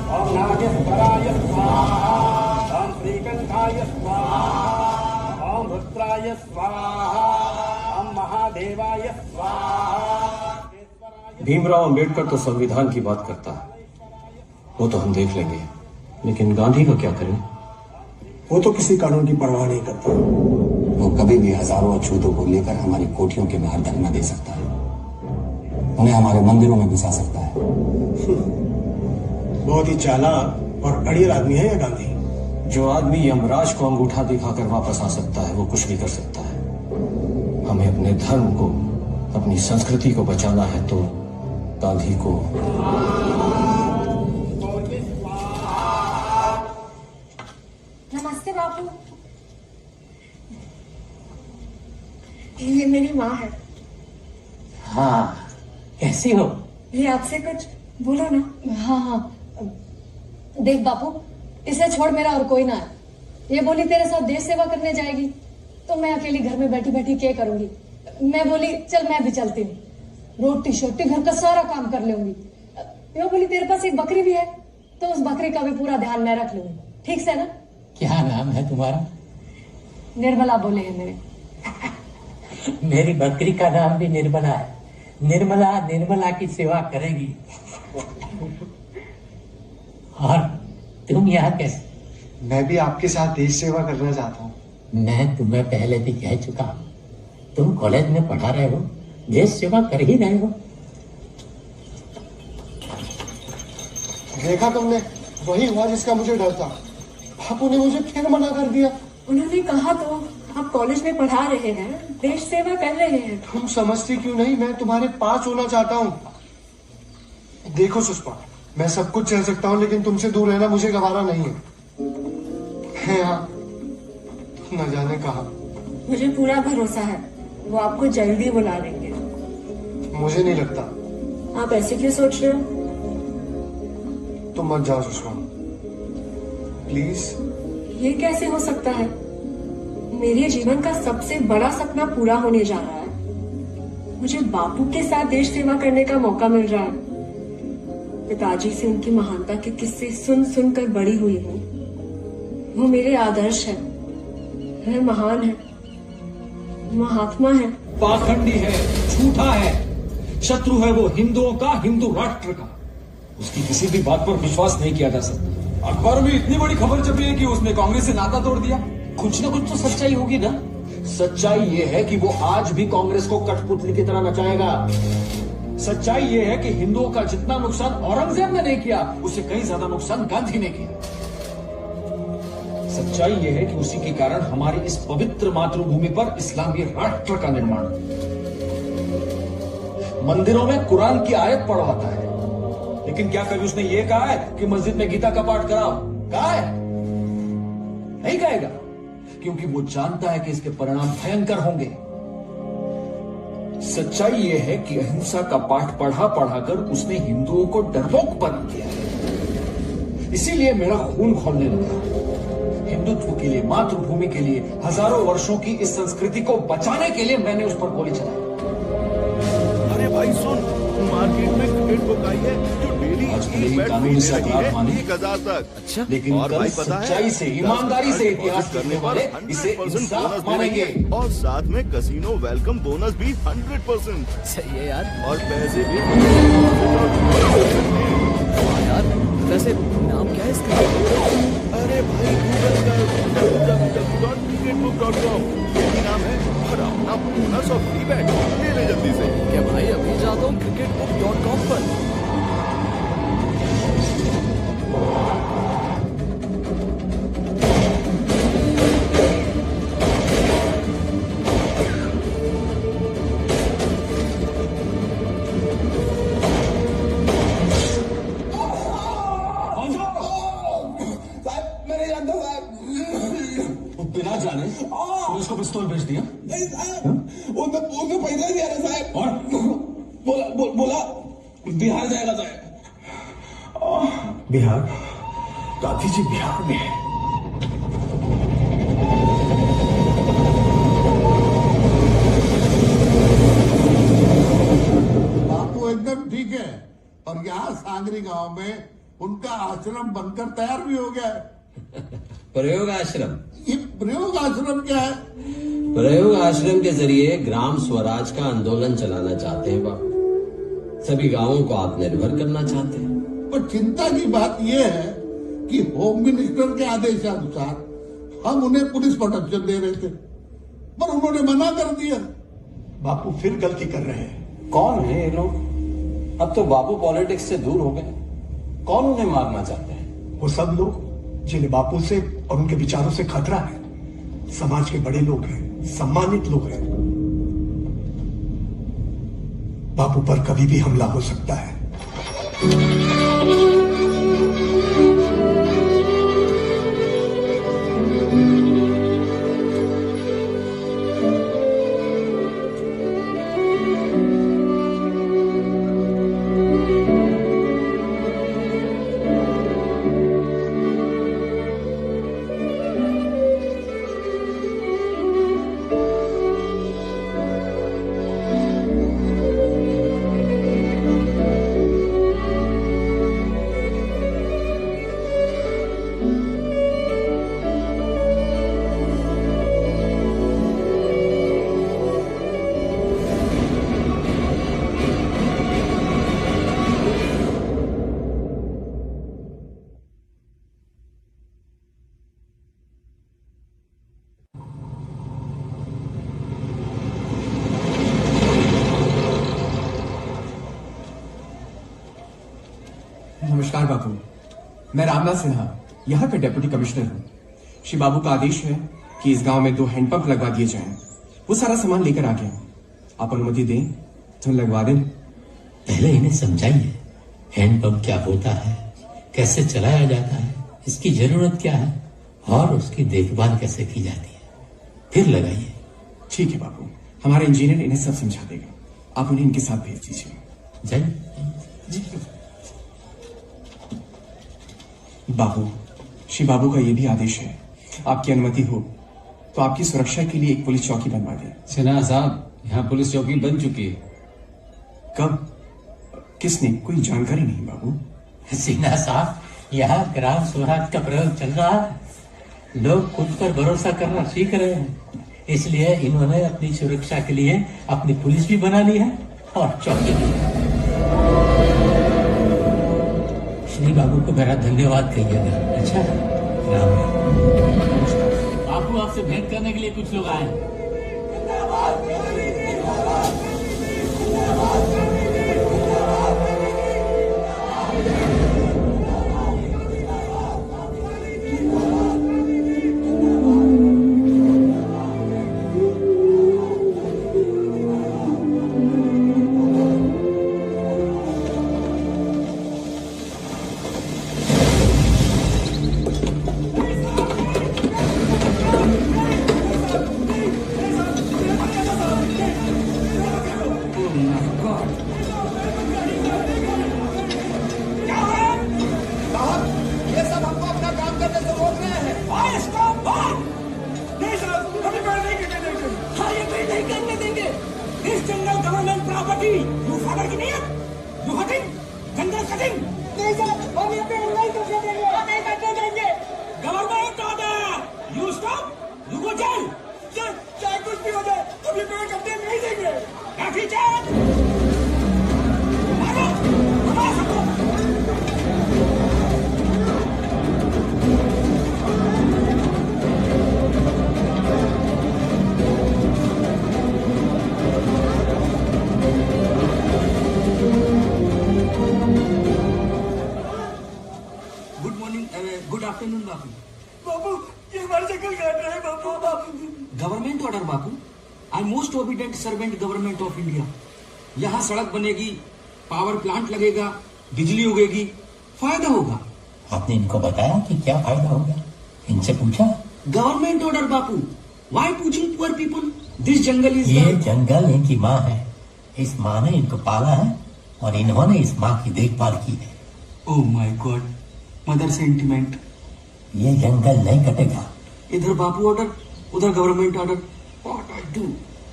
ओम नागेश्वराय स्वाहा, ओम श्रीकंठाय स्वाहा, ओम रुद्राय स्वाहा, ओम महादेवाय स्वाहा। भीमराव अंबेडकर तो संविधान की बात करता है, वो तो हम देख लेंगे, लेकिन गांधी का क्या करें? वो तो किसी कानून की परवाह नहीं करता। वो कभी भी हजारों अछूतों को लेकर हमारी कोठियों के बाहर धरना दे सकता है, उन्हें हमारे मंदिरों में घुसा सकता है। बहुत ही चालाक और अड़ियल आदमी है ये गांधी। जो आदमी यमराज को अंगूठा दिखाकर वापस आ सकता है, वो कुछ भी कर सकता है। हमें अपने धर्म को, अपनी संस्कृति को बचाना है तो गांधी को। नमस्ते बापू। ये मेरी माँ है। हाँ, कैसी हो? ये आपसे कुछ बोलो ना। हाँ हाँ, देख बापू, इसे छोड़ मेरा और कोई ना है। ये बोली तेरे साथ देश सेवा करने जाएगी, तो मैं अकेली घर में बैठी बैठी क्या करूंगी। मैं बोली चल मैं भी चलती हूँ, रोटी शोटी घर का सारा काम कर लूंगी। ये बोली तेरे पास एक बकरी भी है, तो उस बकरी का भी पूरा ध्यान मैं रख लूंगी, ठीक से ना? क्या नाम है तुम्हारा? निर्मला बोले हैं मेरे। मेरी बकरी का नाम भी निर्मला है। निर्मला निर्मला की सेवा करेगी। और तुम यहाँ कैसे? मैं भी आपके साथ देश सेवा करना चाहता हूँ। मैं तुम्हें पहले भी कह चुका हूँ, तुम कॉलेज में पढ़ा रहे हो, देश सेवा कर ही रहे हो। देखा तुमने, वही हुआ जिसका मुझे डर था। बापू ने मुझे फिर मना कर दिया। उन्होंने कहा तो आप कॉलेज में पढ़ा रहे हैं, देश सेवा कर रहे हैं। तुम समझती क्यों नहीं? मैं तुम्हारे पास होना चाहता हूँ। देखो सुषमा, मैं सब कुछ सह सकता हूँ, लेकिन तुमसे दूर रहना मुझे गवारा नहीं है। यहाँ न जाने कहा। मुझे पूरा भरोसा है, वो आपको जल्दी बुला लेंगे। मुझे नहीं लगता। आप ऐसे क्यों सोच रहे हो? तुम मत जाओ सुषमा, प्लीज। ये कैसे हो सकता है? मेरे जीवन का सबसे बड़ा सपना पूरा होने जा रहा है। मुझे बापू के साथ देश सेवा करने का मौका मिल रहा है। पिताजी से उनकी महानता के किस्से सुन सुनकर बड़ी हुई हूँ। वो मेरे आदर्श है, वह महान है, महात्मा है। पाखंडी है, झूठा है, शत्रु है वो हिंदुओं का, हिंदू राष्ट्र का। उसकी किसी भी बात पर विश्वास नहीं किया जा सकता। अखबार में इतनी बड़ी खबर छपी है कि उसने कांग्रेस से नाता तोड़ दिया। कुछ ना कुछ तो सच्चाई होगी ना। सच्चाई ये है कि वो आज भी कांग्रेस को कठपुतली की तरह नचाएगा। सच्चाई ये है कि हिंदुओं का जितना नुकसान औरंगजेब ने नहीं किया, उससे कहीं ज्यादा नुकसान गांधी ने किया। सच्चाई ये है कि उसी के कारण हमारी इस पवित्र मातृभूमि पर इस्लामी राष्ट्र का निर्माण। मंदिरों में कुरान की आयत पढ़वाता है, लेकिन क्या कभी उसने ये कहा है कि मस्जिद में गीता का पाठ कराओ? कहा है? नहीं कहेगा, क्योंकि वो जानता है कि इसके परिणाम भयंकर होंगे। सच्चाई यह है कि अहिंसा का पाठ पढ़ा पढ़ाकर उसने हिंदुओं को डरपोक बना दिया है। इसीलिए मेरा खून खौलने लगा। हिंदुत्व के लिए, मातृभूमि के लिए, हजारों वर्षों की इस संस्कृति को बचाने के लिए मैंने उस पर गोली चलाई। अरे भाई सुन, मार्केट में क्रिकेट बुक आई है जो डेली कानूनी से अपराध माने 1000 तक। अच्छा, लेकिन और भाई पता है, सच्चाई से, ईमानदारी से इतिहास करने वाले इसे इंसाफ मानेंगे। और साथ में कसिनो वेलकम बोनस भी 100%। सही है यार। और पैसे भी यार। वैसे नाम क्या है इसका? अरे भाई गूगल कर www.cricketbook.com, यही नाम है। और अपना बोनस और फ्री बैट ले ले जल्दी से। क्या भाई, अभी जाता हूँ cricketbook.com पर। बिना जाने पुलिस को पिस्तौल भेज दिया। उनसे पैसा दिया ना साहब। और बोला बिहार जाएगा साहब। बिहार? गांधी जी बिहार में है? बापू एकदम ठीक है, और यहाँ सांगरी गांव में उनका आश्रम बनकर तैयार भी हो गया है। प्रयोग आश्रम? ये प्रयोग आश्रम क्या है? प्रयोग आश्रम के जरिए ग्राम स्वराज का आंदोलन चलाना चाहते हैं बाबू। सभी गांवों को आत्मनिर्भर करना चाहते हैं। पर चिंता की बात यह है कि होम मिनिस्टर के आदेशानुसार हम उन्हें पुलिस प्रोटेक्शन दे रहे थे, पर उन्होंने मना कर दिया। बापू फिर गलती कर रहे हैं। कौन है ये लोग? अब तो बापू पॉलिटिक्स से दूर हो गए। कौन उन्हें मारना चाहते हैं? वो सब लोग जिन्हें बापू से और उनके विचारों से खतरा है। समाज के बड़े लोग हैं, सम्मानित लोग हैं। बापू पर कभी भी हमला हो सकता है। नमस्कार बापू, मैं रामनाथ सिन्हा यहाँ का डिप्टी कमिश्नर हूँ। श्री बाबू का आदेश है कि इस गांव में 2 हैंडपंप लगवा दिए जाएं। वो सारा सामान लेकर आ गया हूँ, आप अनुमति दें तो लगवा दें। पहले इन्हें समझाइए हैंडपंप क्या होता है, कैसे चलाया जाता है, इसकी जरूरत क्या है और उसकी देखभाल कैसे की जाती है, फिर लगाइए। ठीक है बापू, हमारा इंजीनियर इन्हें सब समझा देगा, आप उन्हें इनके साथ भेज दीजिए। जाइए। बाबू, श्री बाबू का यह भी आदेश है, आपकी अनुमति हो तो आपकी सुरक्षा के लिए एक पुलिस चौकी बनवा दें। सिन्हा साहब, यहाँ पुलिस चौकी बन चुकी है। कब, किसने? कोई जानकारी नहीं बाबू। सिन्हा साहब, यहाँ ग्राम स्वराज का प्रयोग चल रहा है, लोग खुद पर भरोसा करना सीख रहे हैं, इसलिए इन्होंने अपनी सुरक्षा के लिए अपनी पुलिस भी बना ली है और चौकी भी। श्री बाबू को मेरा धन्यवाद कहिएगा। अच्छा, राम राम। बाबू आपसे भेंट करने के लिए कुछ लोग आए। गुड आफ्टरनून बापू। बापू, ये हमारे जंगल काट रहे हैं Bapu. Government order Bapu. I most obedient servant government of India. यहाँ सड़क बनेगी, पावर प्लांट लगेगा, बिजली उगेगी, फायदा होगा। आपने इनको बताया कि क्या फायदा होगा? इनसे पूछा? Government order Bapu. व्हाई पूछिंग poor people? This jungle is ये जंगल इनकी माँ है, इस माँ ने इनको पाला है और इन्होंने इस माँ की देखभाल की है। Oh my God, mother sentiment. ये जंगल नहीं कटेगा। इधर बापू ऑर्डर, उधर government order. What I do?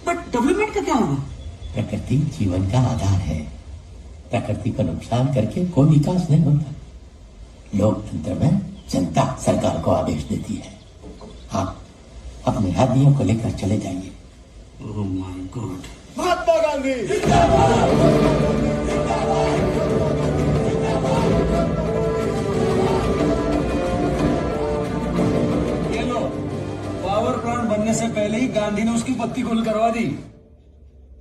But development का क्या होगा? प्रकृति जीवन का आधार है, प्रकृति का नुकसान करके कोई विकास नहीं होता। लोकतंत्र में जनता सरकार को आदेश देती है। आप अपने आदमियों को लेकर चले जाइए। Oh my God. Mahatma Gandhi power plant बनने से पहले ही गांधी ने उसकी पत्ती गोल करवा दी।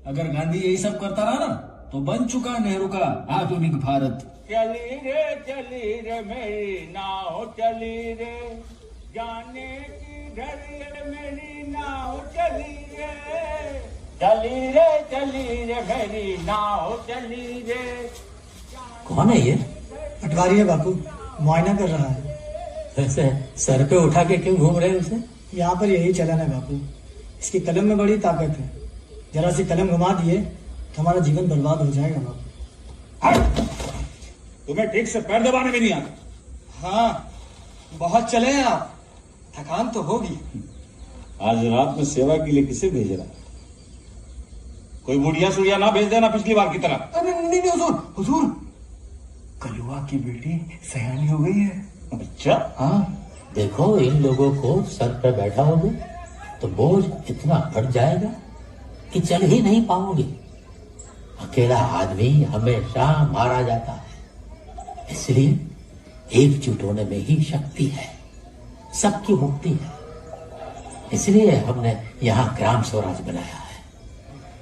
अगर गांधी यही सब करता रहा ना तो बन चुका नेहरू का आधुनिक भारत। चली रे मेरी नाव चली रे, जाने की घर मेरी नाव चली रे मेरी नाव चली रे। कौन है ये? पटवारी है बापू, मुआयना कर रहा है। वैसे सर पे उठा के क्यों घूम रहे हैं उसे? यहाँ पर यही चलन है बापू, इसकी कलम में बड़ी ताकत है, जरा सी कलम घुमा दिए तो हमारा जीवन बर्बाद हो जाएगा बापू। तुम्हें ठीक से पैर दबाने में नहीं आता। हाँ, बहुत चले हैं आप, थकान तो होगी। आज रात में सेवा के लिए किसे भेज रहा? कोई बुढ़िया सुढ़िया ना भेज देना पिछली बार की तरह। नहीं हुजूर, हुजूर, कलुआ की बेटी सयानी हो गई है। अच्छा? हाँ, देखो इन लोगों को सर पर बैठा होगे तो बोझ इतना बढ़ जाएगा कि चल ही नहीं पाओगे। अकेला आदमी हमेशा मारा जाता है, इसलिए एकजुट होने में ही शक्ति है, सबकी मुक्ति है। इसलिए हमने यहाँ ग्राम स्वराज बनाया है।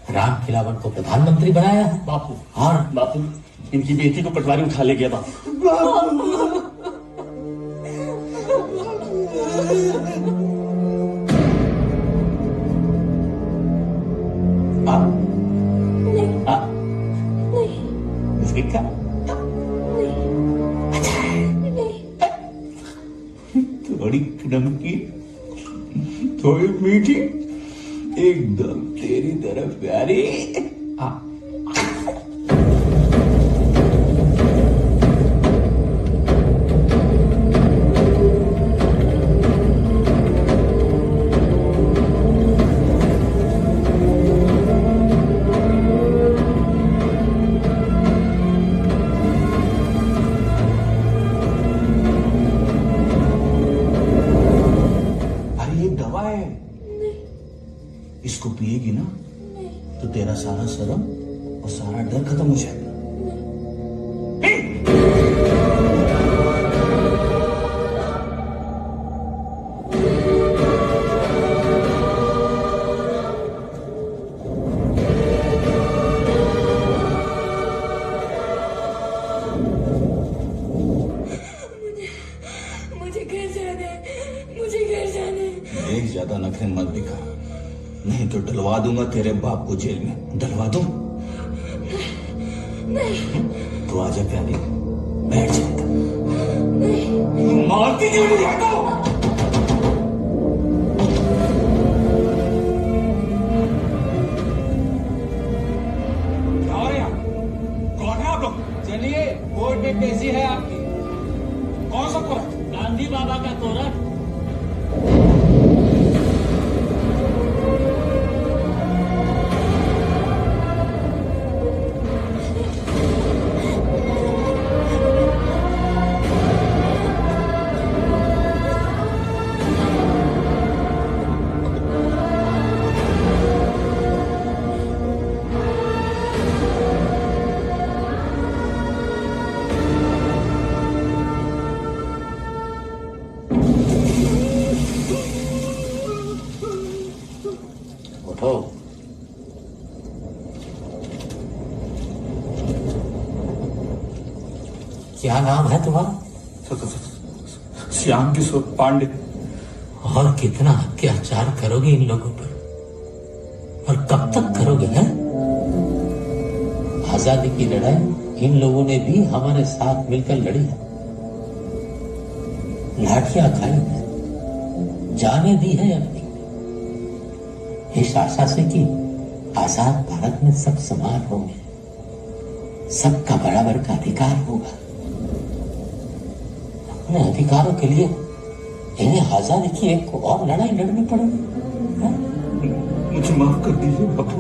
राम खिलावन को प्रधानमंत्री बनाया है। बापू और बापू इनकी बेटी को पटवारी उठा ले गया बापू। इसके क्या थोड़ी नमकीन थोड़ी मीठी एकदम तेरी तरफ प्यारी। इसको पिएगी ना तो तेरा सारा शर्म और सारा डर खत्म हो जाएगा। मुझे घर जाना है, मुझे घर जाना है। एक ज्यादा नखरे मत दिखा, नहीं तो डलवा दूंगा तेरे बाप को जेल में। डलवा दूं? नहीं। तो आजा प्यारी, बैठ जाएगा। मारती क्यों मुझे? हटो। क्या हो रहा है यहाँ? कौन है आप लोग? चलिए, कोर्ट में पेशी है आपकी। कौन सा कोर्ट? गांधी बाबा का कोर्ट। क्या नाम है तुम्हारा? श्याम किशोर पांडे। और कितना अत्याचार करोगे इन लोगों पर, और कब तक करोगे? हैं? आजादी की लड़ाई इन लोगों ने भी हमारे साथ मिलकर लड़ी है, लाठियां खाई है, जाने दी है अपनी, इस आशा से कि आजाद भारत में सब समान होंगे, सबका बराबर का अधिकार होगा। अपने अधिकारों के लिए इन्हें आजादी की एक और लड़ाई लड़नी पड़ेगी। मुझे माफ कर दीजिए बापू।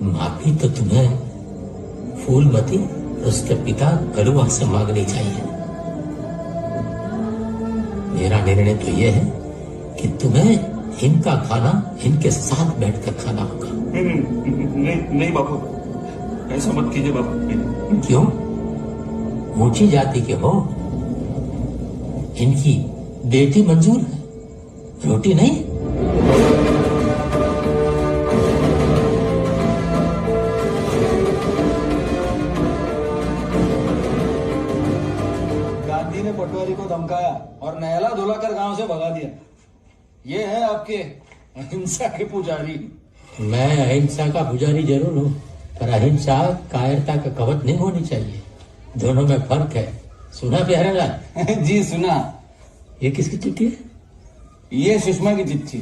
माफी तो तुम्हें फूलमती और उसके पिता गरुआ से मांगनी चाहिए। मेरा निर्णय तो यह है कि तुम्हें इनका खाना इनके साथ बैठकर खाना होगा। नहीं बापू, ऐसा मत कीजिए बापू। क्यों? ऊंची जाति के हो, इनकी बेटी मंजूर है, रोटी नहीं? गांधी ने पटवारी को धमकाया और नहला धुलाकर गांव से भगा दिया। ये है आपके अहिंसा के पुजारी। मैं अहिंसा का पुजारी जरूर हूँ, पर अहिंसा कायरता का कवच नहीं होनी चाहिए। दोनों में फर्क है। सुना प्यारेलाल? जी सुना। ये किसकी चिट्ठी है? ये सुषमा की चिट्ठी,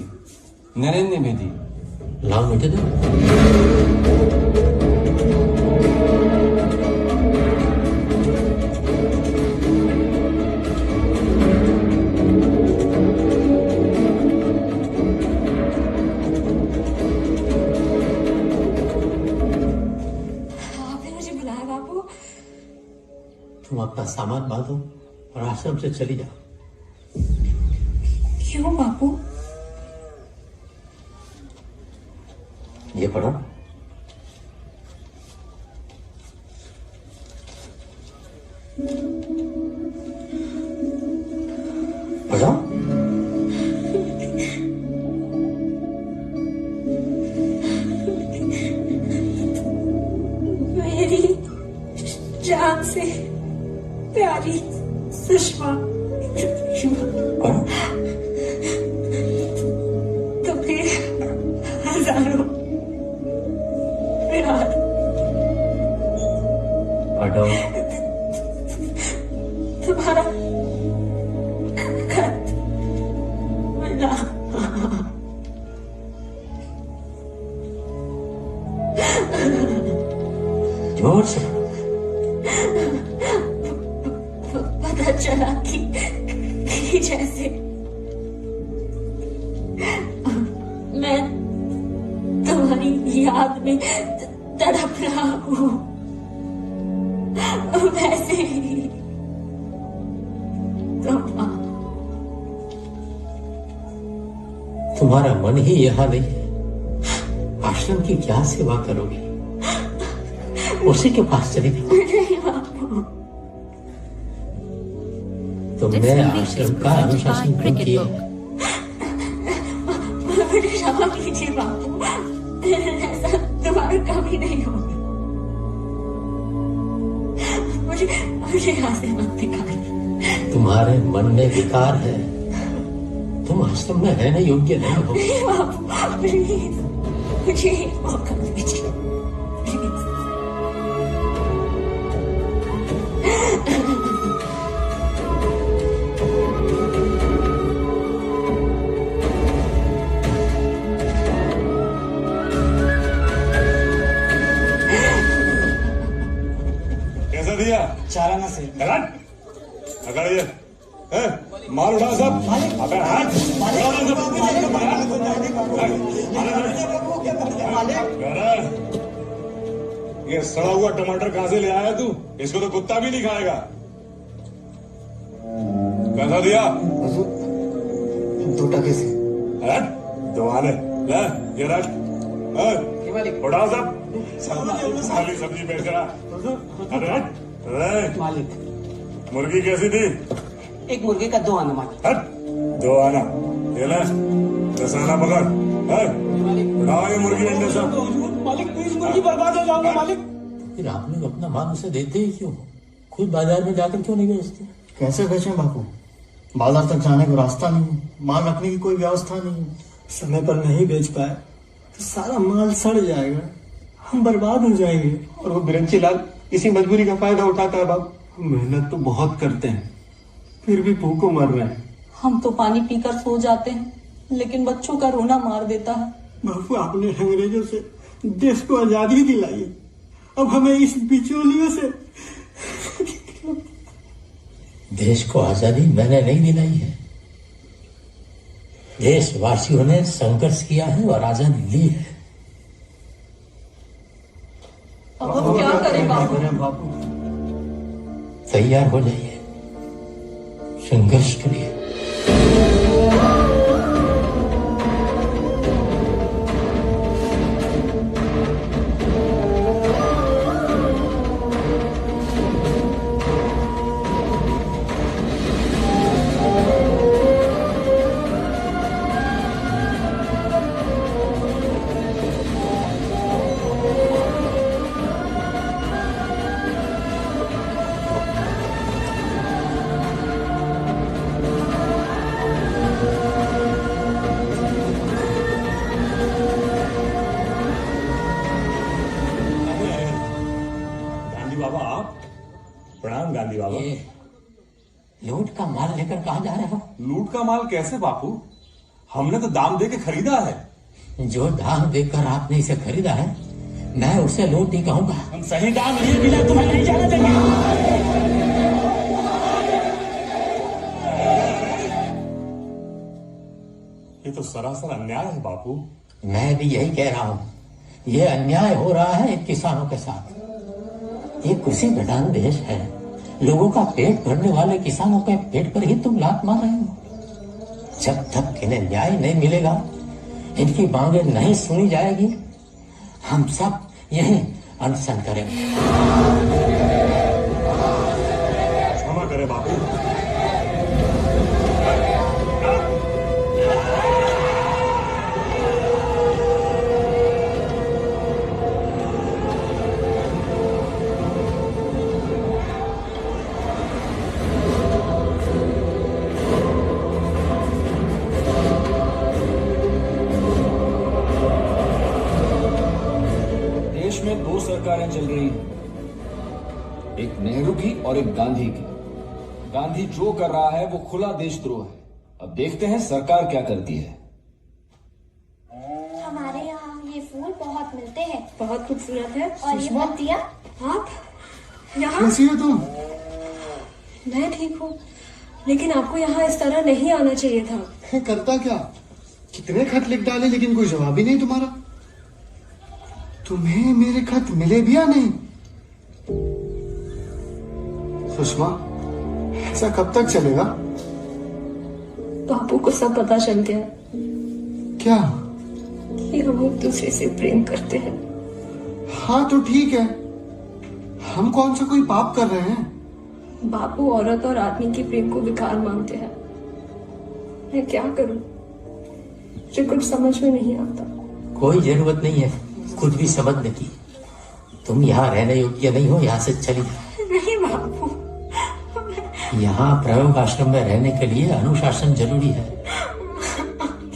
नरेंद्र ने भेजी। लाओ मुझे दो। तुम अपना सामान बांधो और आश्रम से चली जाओ। क्यों बापू? ये पढ़ो। पढ़ो। हटो। तुम्हारा खत मिला। जोर से। पता चला कि जैसे मैं तुम्हारी याद में तड़प रहा हूँ, वैसे ही तुम्हारा मन ही यहाँ नहीं है, आश्रम की क्या सेवा करोगे? उसी के पास चली गई। नहीं बापू, तुमने आश्रम का अनुशासन क्यों किया? मुझे क्षमा कीजिए बापू, ऐसा दोबारा कभी नहीं होगा। मुझे यहाँ से मत निकालिए। तुम्हारे मन में विकार है, तुम आश्रम में रहने योग्य नहीं हो। नहीं बापू, प्लीज मुझे एक मौका दीजिए। कैसा दिया? चाराना से। अकड़िए, माल उठा सब। अबे हट। ये सड़ा हुआ टमाटर कहां से ले आया तू? इसको तो कुत्ता भी नहीं खाएगा। कैसा दिया? 2 टके से। हट, 2 आने ले, ये रख। उठाओ सब। साली सब्जी बेच रहा। अरे हट। मालिक, मुर्गी कैसी थी? एक मुर्गे का 2 आना मालिक। हट, 2 आना। ये ले, 10 आना पकड़। उठाओ ये मुर्गी अंडे सब। मालिक प्लीज, मुर्गी बर्बाद हो जाऊंगा मालिक। फिर आप लोग अपना माल उसे देते ही क्यों? खुद बाजार में जाकर क्यों नहीं बेचते? कैसे बेचें बापू? बाजार तक जाने को रास्ता नहीं, माल रखने की कोई व्यवस्था नहीं। समय पर नहीं बेच पाए तो सारा माल सड़ जाएगा, हम बर्बाद हो जाएंगे। और वो बिरंची लाल इसी मजबूरी का फायदा उठाता है बाप। मेहनत तो बहुत करते हैं, फिर भी भूखों मर रहे हैं। हम तो पानी पीकर सो जाते हैं, लेकिन बच्चों का रोना मार देता है। बापू, आपने अंग्रेजों से देश को आजादी दिलाई, अब हमें इस बिचौलियों से। देश को आजादी मैंने नहीं दिलाई है, देशवासियों ने संघर्ष किया है और आजादी ली है। अब हम क्या करें बापू? तैयार हो जाइए, संघर्ष करिए। प्रणाम गांधी बाबा। लूट का माल लेकर कहां जा रहे हो? लूट का माल कैसे बापू? हमने तो दाम दे के खरीदा है। जो दाम देकर आपने इसे खरीदा है, मैं उसे लूट नहीं कहूंगा। हम सही दाम लिए बिना तुम्हें नहीं जाने देंगे। ये तो सरासर अन्याय है बापू। मैं भी यही कह रहा हूं, ये अन्याय हो रहा है किसानों के साथ। ये कृषि प्रधान देश है, लोगों का पेट भरने वाले किसानों के पेट पर ही तुम लात मार रहे हो। जब तक इन्हें न्याय नहीं मिलेगा, इनकी मांगे नहीं सुनी जाएगी, हम सब यही अनशन करेंगे। क्षमा करें बापू। देश में 2 सरकारें चल रही हैं, एक नेहरू की और एक गांधी की। गांधी जो कर रहा है वो खुला देशद्रोह है। अब देखते हैं सरकार क्या करती है। हमारे यहाँ ये फूल बहुत मिलते हैं। बहुत खूबसूरत है। और ये पत्तियाँ? आप यहाँ? कैसी हो तुम? मैं ठीक हूँ, लेकिन आपको यहाँ इस तरह नहीं आना चाहिए था। करता क्या? कितने खत लिख डाले लेकिन कोई जवाब ही नहीं तुम्हारा। तुम्हें मेरे खत मिले भी या नहीं? सुषमा, ऐसा कब तक चलेगा? बापू को सब पता चल गया। क्या? कि हम एक दूसरे से प्रेम करते हैं। हाँ तो ठीक है, हम कौन सा कोई पाप कर रहे हैं? बापू औरत और आदमी के प्रेम को विकार मानते हैं। मैं क्या करूं? मुझे कुछ समझ में नहीं आता। कोई जरूरत नहीं है कुछ भी समझने की। तुम यहाँ रहने योग्य नहीं हो, यहाँ से चली जाओ। नहीं बापू, यहाँ प्रयोग आश्रम में रहने के लिए अनुशासन जरूरी है।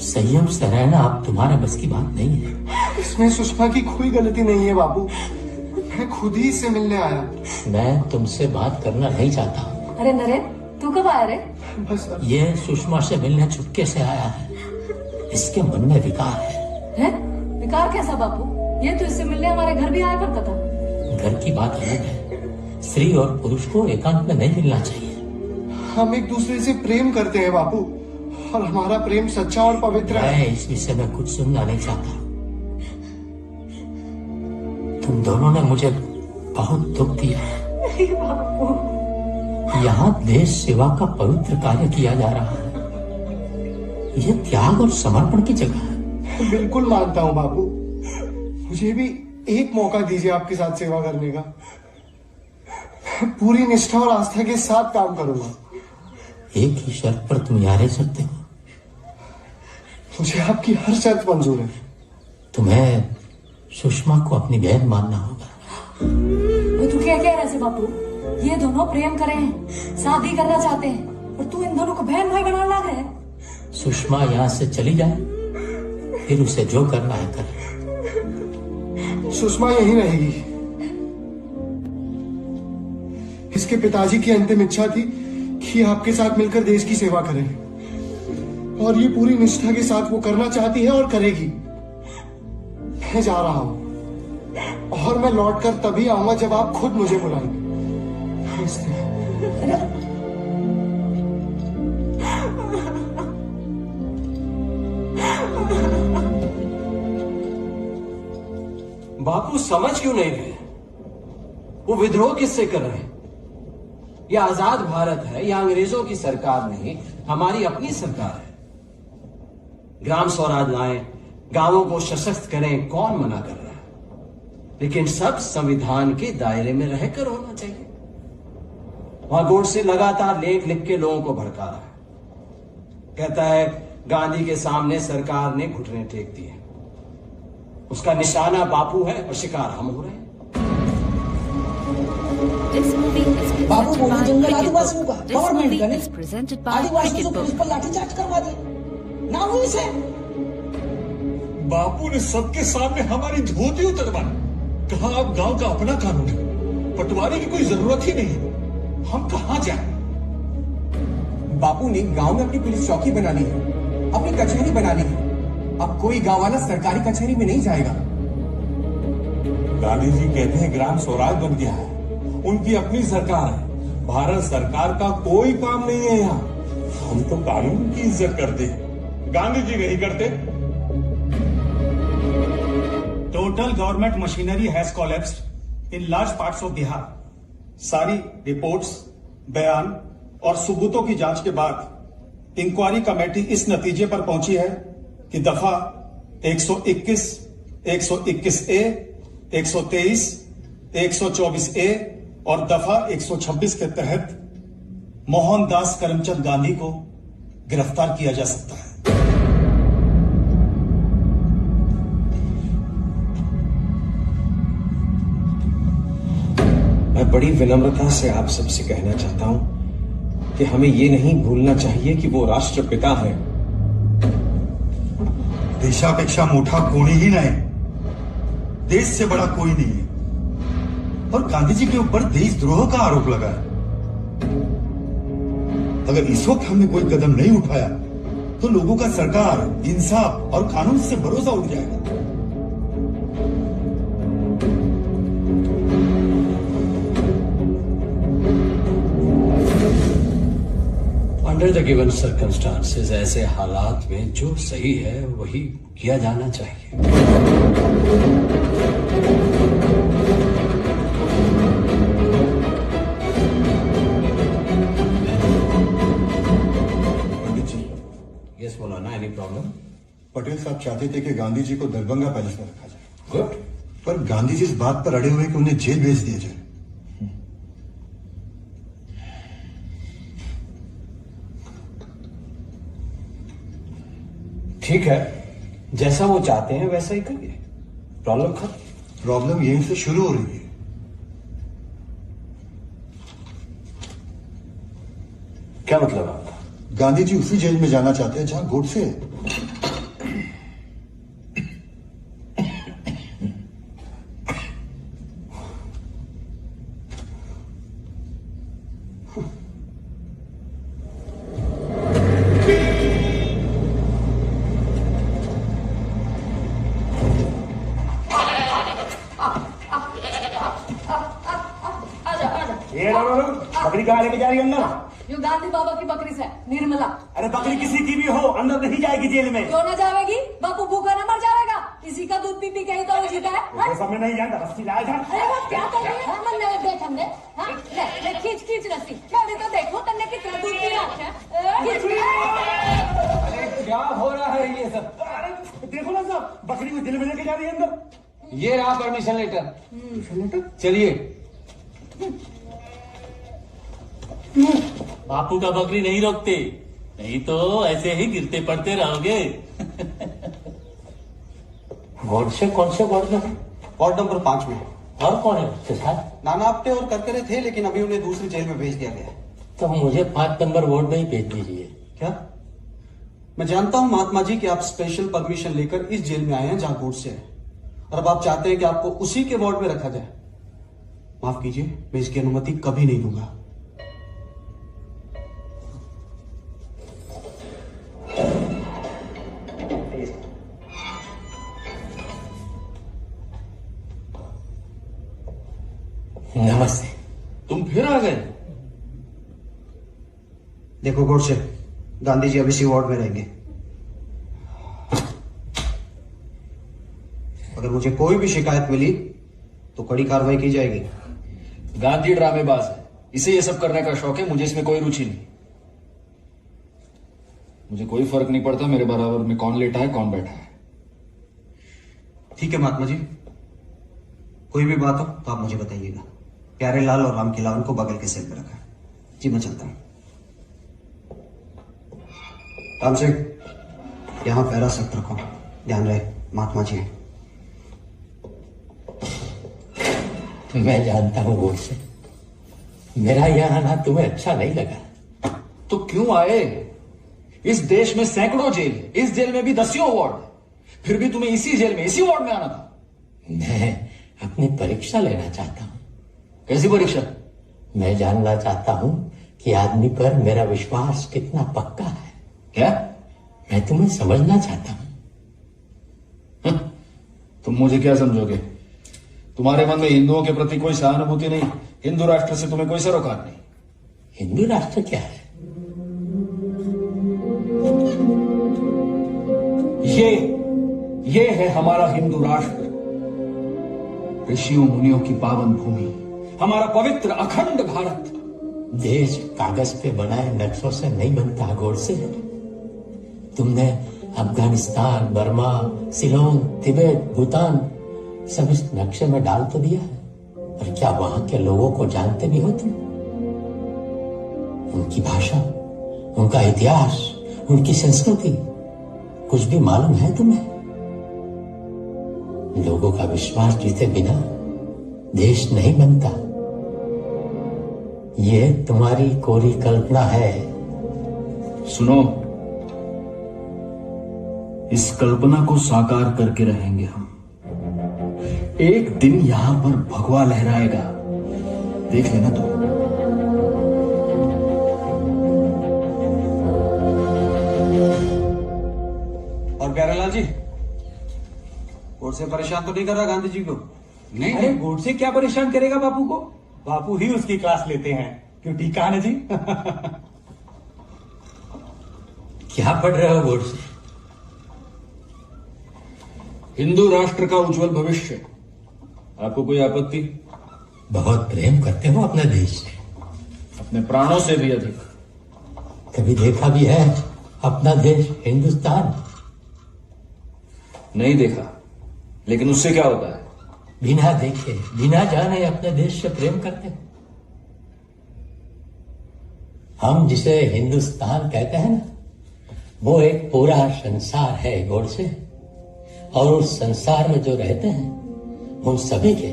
संयम से रहना अब तुम्हारे बस की बात नहीं है। इसमें सुषमा की कोई गलती नहीं है बापू, मैं खुद ही से मिलने आया। मैं तुमसे बात करना नहीं चाहता हूँ। अरे नरेन, तू कब आया रे? बस ये सुषमा से मिलने चुपके से आया है। इसके मन में विकार है। विकार कैसा बापू? ये तो इससे मिलने हमारे घर भी आया करता था। घर की बात अलग है। स्त्री और पुरुष को एकांत में नहीं मिलना चाहिए। हम एक दूसरे से प्रेम करते हैं बापू, और हमारा प्रेम सच्चा और पवित्र है। मैं इस विषय में कुछ सुनना नहीं चाहता। तुम दोनों ने मुझे बहुत दुख दिया। नहीं बापू, यहाँ देश सेवा का पवित्र कार्य किया जा रहा है। यह त्याग और समर्पण की जगह है। बिल्कुल मानता हूँ बापू, मुझे भी एक मौका दीजिए आपके साथ सेवा करने का। पूरी निष्ठा और आस्था के साथ काम करूंगा। एक ही शर्त पर तुम यहाँ रह सकते हो। मुझे आपकी हर शर्त मंजूर है। तुम्हें सुषमा को अपनी बहन मानना होगा। वो तू क्या कह रहा है बापू? ये दोनों प्रेम करे हैं, शादी करना चाहते हैं, और तू इन दोनों को बहन भाई बनाने लग रहा है। सुषमा यहाँ से चली जाए, फिर उसे जो करना है करे। सुषमा यहीं रहेगी। इसके पिताजी की अंतिम इच्छा थी कि आपके साथ मिलकर देश की सेवा करें, और ये पूरी निष्ठा के साथ वो करना चाहती है और करेगी। मैं जा रहा हूं, और मैं लौटकर तभी आऊंगा जब आप खुद मुझे बुलाएंगे। बापू समझ क्यों नहीं रहे? वो विद्रोह किससे कर रहे हैं? यह आजाद भारत है, यह अंग्रेजों की सरकार नहीं, हमारी अपनी सरकार है। ग्राम स्वराज लाएं, गांवों को सशक्त करें, कौन मना कर रहा है? लेकिन सब संविधान के दायरे में रहकर होना चाहिए। वहां गोडसे लगातार लेख लिख के लोगों को भड़का रहा है। कहता है गांधी के सामने सरकार ने घुटने टेक दिए। उसका निशाना बापू है और शिकार हम हो रहे हैं। बाबू बोली जंगल आदिवासियों का, गवर्नमेंट का नहीं। आदिवासियों को पुलिस पर लाठीचार्ज करवा दिया, ना हुई से। बापू ने सबके सामने हमारी धोती उतरवाई। कहा अब गांव का अपना कानून है, पटवारी की कोई जरूरत ही नहीं है। हम कहां जाएं? बापू ने गांव में अपनी पुलिस चौकी बना ली है, अपनी कचहरी बना ली है। अब कोई गांव वाला सरकारी कचहरी में नहीं जाएगा। गांधी जी कहते हैं ग्राम स्वराज बन गया है, उनकी अपनी सरकार है। भारत सरकार का कोई काम नहीं है यहाँ। हम तो कानून की इज्जत करते हैं, गांधी जी नहीं करते। Total government machinery has collapsed in large parts of Bihar. सारी रिपोर्ट्स, बयान और सबूतों की जांच के बाद इंक्वायरी कमेटी इस नतीजे पर पहुंची है कि दफा 121, 121A, 123, 124A और दफा 126 के तहत मोहनदास करमचंद गांधी को गिरफ्तार किया जा सकता है। मैं बड़ी विनम्रता से आप सबसे कहना चाहता हूं कि हमें ये नहीं भूलना चाहिए कि वो राष्ट्रपिता हैं। देशापेक्षा मोठा कोणीही नाही, देश से बड़ा कोई नहीं है। और गांधी जी के ऊपर देशद्रोह का आरोप लगा है। अगर इस वक्त हमने कोई कदम नहीं उठाया तो लोगों का सरकार, इंसाफ और कानून से भरोसा उठ जाएगा। अंडर द गिवन सर्कमस्टांसेस ऐसे हालात में जो सही है वही किया जाना चाहिए। यस मौलाना, एनी प्रॉब्लम? पटेल साहब चाहते थे कि गांधी जी को दरभंगा पैलेस में रखा जाए। गुड। पर गांधी जी इस बात पर अड़े हुए कि उन्हें जेल भेज दिया जाए। ठीक है, जैसा वो चाहते हैं वैसा ही करिए। प्रॉब्लम खत्म। प्रॉब्लम यहीं से शुरू हो रही है। क्या मतलब आपका? गांधी जी उसी जेल में जाना चाहते हैं जहां गोडसे है। बकरी कहाँ लेके जा रही है अंदर? यो गांधी बाबा की बकरी से निर्मला। अरे बकरी किसी की भी हो, अंदर नहीं जाएगी जेल में। क्यों ना जाएगी? बापू भूखा न मर जाएगा। इसी का दूध पी पी के ही तो वो जीता है। वो सब में नहीं जानता, रस्सी लाया जा। अरे वो क्या कर रही है? मन में देख हमने। हाँ, ले खींच खींच रस्सी। क्या तो देखो तन्ने कितना दूध पी रहा है। अरे क्या हो रहा है ये सब? देखो ना साहब, बकरी को जेल में लेके जा रही है अंदर। ये रहा परमिशन लेटर। चलिए। बापू का बकरी नहीं रोकते, नहीं तो ऐसे ही गिरते पड़ते रहोगे। गोडसे कौन से वार्ड में? वार्ड नंबर 5 में। और कौन है उसके साथ? नाना आप्टे और करकरे थे, लेकिन अभी उन्हें दूसरी जेल में भेज दिया गया है। तो मुझे 5 नंबर वार्ड में ही भेज दीजिए। क्या? मैं जानता हूं महात्मा जी कि आप स्पेशल परमिशन लेकर इस जेल में आए हैं जहां गोडसे है, और अब आप चाहते हैं कि आपको उसी के वार्ड में रखा जाए। माफ कीजिए, मैं इसकी अनुमति कभी नहीं दूंगा। नमस्ते। तुम फिर आ गए? देखो गोडसे, गांधी जी अब इसी वार्ड में रहेंगे। अगर मुझे कोई भी शिकायत मिली तो कड़ी कार्रवाई की जाएगी। गांधी ड्रामेबाज है, इसे ये सब करने का शौक है। मुझे इसमें कोई रुचि नहीं। मुझे कोई फर्क नहीं पड़ता मेरे बराबर में कौन लेटा है कौन बैठा है। ठीक है महात्मा जी, कोई भी बात हो तो आप मुझे बताइएगा। प्यारे लाल और राम खिलावन को बगल के सेल पे रखा है। जी मैं चलता हूं। राम सिंह, यहां पैरा सख्त रखो, ध्यान रहे महात्मा जी हैं। मैं जानता हूं गोडसे, मेरा यहां आना तुम्हें अच्छा नहीं लगा। तो क्यों आए? इस देश में सैकड़ों जेल है, इस जेल में भी दसियों वार्ड है, फिर भी तुम्हें इसी जेल में, इसी वार्ड में आना था। मैं अपनी परीक्षा लेना चाहता हूं। कैसी परीक्षा? मैं जानना चाहता हूं कि आदमी पर मेरा विश्वास कितना पक्का है। क्या? मैं तुम्हें समझना चाहता हूं। तुम मुझे क्या समझोगे? तुम्हारे मन में हिंदुओं के प्रति कोई सहानुभूति नहीं, हिंदू राष्ट्र से तुम्हें कोई सरोकार नहीं। हिंदू राष्ट्र क्या है? ये है हमारा हिंदू राष्ट्र, ऋषियों मुनियों की पावन भूमि, हमारा पवित्र अखंड भारत। देश कागज पे बनाए नक्शों से नहीं बनता गोडसे। तुमने अफगानिस्तान, बर्मा, सिलोन, तिब्बत, भूटान सब इस नक्शे में डाल तो दिया है, पर क्या वहां के लोगों को जानते भी हो तुम? उनकी भाषा, उनका इतिहास, उनकी संस्कृति कुछ भी मालूम है तुम्हें? लोगों का विश्वास जीते बिना देश नहीं बनता। ये तुम्हारी कोरी कल्पना है। सुनो, इस कल्पना को साकार करके रहेंगे हम। एक दिन यहां पर भगवा लहराएगा, देख लेना तो। और प्यारेलाल जी, गोडसे परेशान तो नहीं कर रहा गांधी जी को? नहीं। अरे गोडसे क्या परेशान करेगा बापू को? बापू ही उसकी क्लास लेते हैं। क्यों, ठीक है ना जी? क्या पढ़ रहे हो गोडसे? हिंदू राष्ट्र का उज्जवल भविष्य। आपको कोई आपत्ति? बहुत प्रेम करते हो अपने देश से, अपने प्राणों से भी अधिक। कभी देखा भी है अपना देश हिंदुस्तान? नहीं देखा, लेकिन उससे क्या होता है? बिना देखे बिना जाने अपने देश से प्रेम करते हो। हम जिसे हिंदुस्तान कहते हैं ना, वो एक पूरा संसार है गोडसे, और उस संसार में जो रहते हैं उन सभी के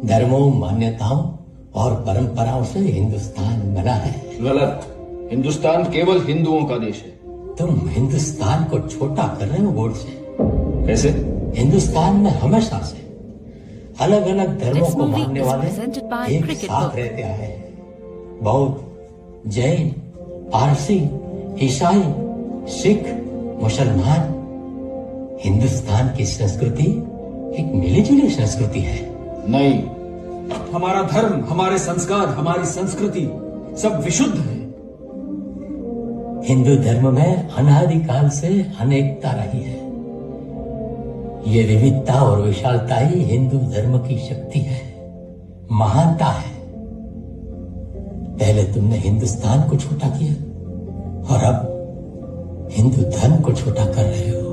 धर्मों, मान्यताओं और परंपराओं से हिंदुस्तान बना है। गलत। हिंदुस्तान केवल हिंदुओं का देश है। तुम हिंदुस्तान को छोटा कर रहे हो गोडसे। कैसे? हिंदुस्तान में हमेशा से अलग अलग धर्मों को मानने वाले एक साथ रहते आए हैं। बौद्ध, जैन, पारसी, ईसाई, सिख, मुसलमान। हिंदुस्तान की संस्कृति एक मिलीजुली संस्कृति है। नहीं, हमारा धर्म, हमारे संस्कार, हमारी संस्कृति सब विशुद्ध है। हिंदू धर्म में अनादिकाल से अनेकता रही है। ये विविधता और विशालता ही हिंदू धर्म की शक्ति है, महानता है। पहले तुमने हिंदुस्तान को छोटा किया और अब हिंदू धर्म को छोटा कर रहे हो।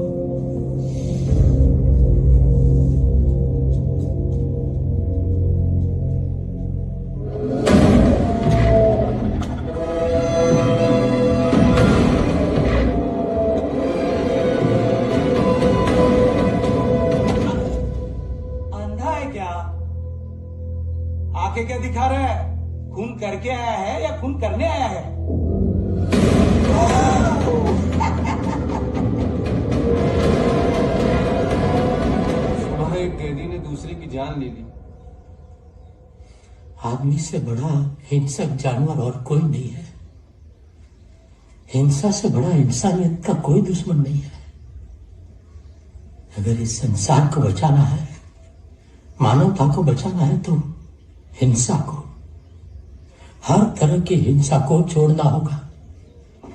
आंखें क्या दिखा रहा है? खून करके आया है या खून करने आया है? सुबह एक कैदी ने दूसरे की जान ले ली। आदमी से बड़ा हिंसक जानवर और कोई नहीं है। हिंसा से बड़ा इंसानियत का कोई दुश्मन नहीं है। अगर इस संसार को बचाना है, मानवता को बचाना है, तो हिंसा को, हर तरह की हिंसा को छोड़ना होगा।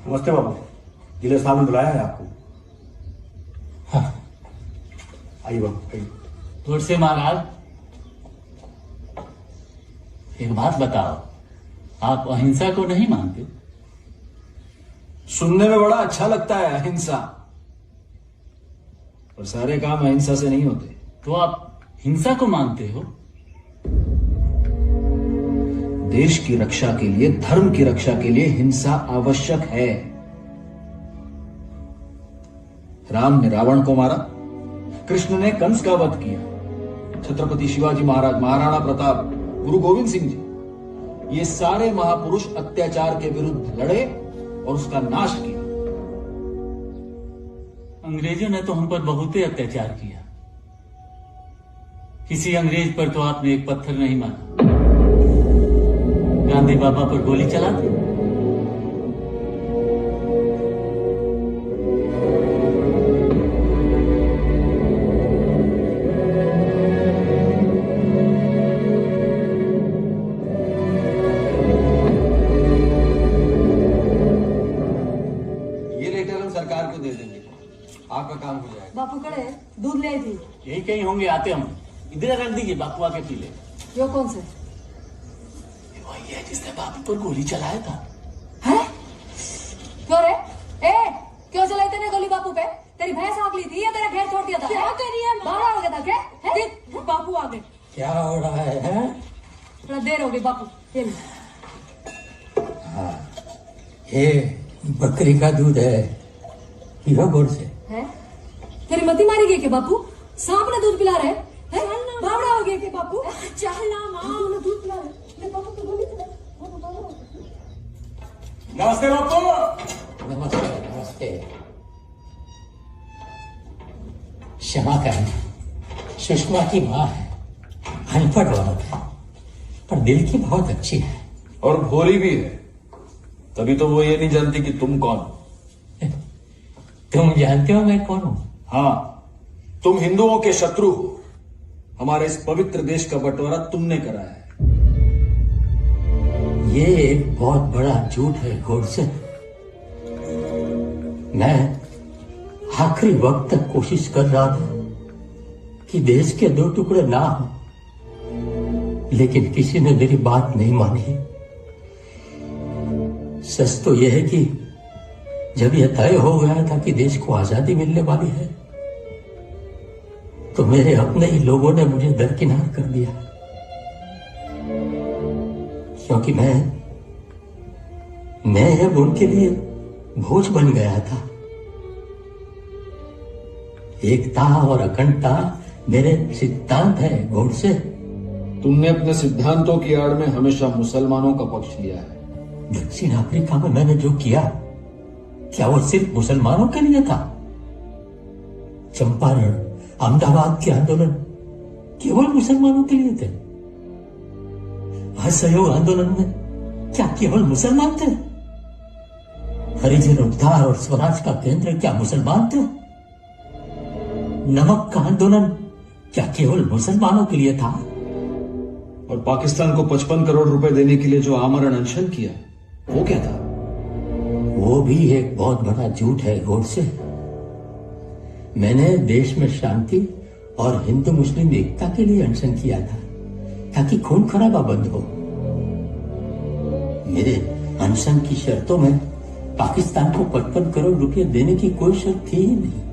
नमस्ते बाबू, जिले साहब ने बुलाया है आपको। हाँ, आइए बाबू, आइए। गोडसे महाराज, एक बात बताओ, आप अहिंसा को नहीं मानते? सुनने में बड़ा अच्छा लगता है अहिंसा, पर सारे काम अहिंसा से नहीं होते। तो आप हिंसा को मानते हो? देश की रक्षा के लिए, धर्म की रक्षा के लिए हिंसा आवश्यक है। राम ने रावण को मारा, कृष्ण ने कंस का वध किया, छत्रपति शिवाजी महाराज, महाराणा प्रताप, गुरु गोविंद सिंह जी, ये सारे महापुरुष अत्याचार के विरुद्ध लड़े और उसका नाश किया। अंग्रेजों ने तो हम पर बहुत ही अत्याचार किया। किसी अंग्रेज पर तो आपने एक पत्थर नहीं मारा। गांधी बाबा पर गोली चला दी। ये लेटर हम सरकार को दे देंगे, आपका काम हो जाएगा। बापू कड़े दूध ले आई थी। यही कहीं होंगे, आते हम। इधर रख दीजिए, बापू आके पी ले। यो कौन से? वही है जिसने बापू पर गोली चलाया था। है? क्यों रे? ए, क्यों चलाई तेने गोली बापू पे? तेरी भैंस आगली थी या तेरा घेर छोड़ दिया था? क्या कर रही है? बाहर हो गया था क्या? बापू आ गए। क्या हो रहा है? थोड़ा देर हो गई बापू। ये ले। हाँ, ये बकरी का दूध है, पियो गोडसे। है? तेरी मती मारी गई क्या बापू? सांप ने दूध पिला रहे? है? बावड़ा हो गया क्या बापू? चलना माँ, दूध पिला रहे। बापू को गोली पिला। नमस्ते बापू। नमस्ते, नमस्ते। क्षमा करना, सुषमा की माँ है, अनपढ़ औरत है, पर दिल की बहुत अच्छी है। और भोली भी है, तभी तो वो ये नहीं जानती कि तुम कौन हो। तुम जानते हो मैं कौन हूं? हाँ, तुम हिंदुओं के शत्रु हो। हमारे इस पवित्र देश का बंटवारा तुमने कराया है। ये एक बहुत बड़ा झूठ है गोडसे। मैं आखिरी वक्त तक कोशिश कर रहा था कि देश के 2 टुकड़े ना हो, लेकिन किसी ने मेरी बात नहीं मानी। सच तो यह है कि जब यह तय हो गया था कि देश को आजादी मिलने वाली है, तो मेरे अपने ही लोगों ने मुझे दरकिनार कर दिया, क्योंकि मैं अब उनके लिए बोझ बन गया था। एकता और अखंडता मेरे सिद्धांत है गोडसे। तुमने अपने सिद्धांतों की आड़ में हमेशा मुसलमानों का पक्ष लिया है। दक्षिण अफ्रीका में मैंने जो किया, क्या वो सिर्फ मुसलमानों के लिए था? चंपारण, अहमदाबाद के आंदोलन केवल मुसलमानों के लिए थे? असहयोग आंदोलन में क्या केवल मुसलमान थे? हरिजन उद्धार और स्वराज का केंद्र क्या मुसलमान थे? नमक का आंदोलन क्या केवल मुसलमानों के लिए था? और पाकिस्तान को 55 करोड़ रुपए देने के लिए जो आमरण अनशन किया, वो क्या था? वो भी एक बहुत बड़ा झूठ है गोडसे। मैंने देश में शांति और हिंदू मुस्लिम एकता के लिए अनशन किया था, ताकि खून खराबा बंद हो। मेरे अनशन की शर्तों में पाकिस्तान को 55 करोड़ रुपए देने की कोई शर्त थी ही नहीं।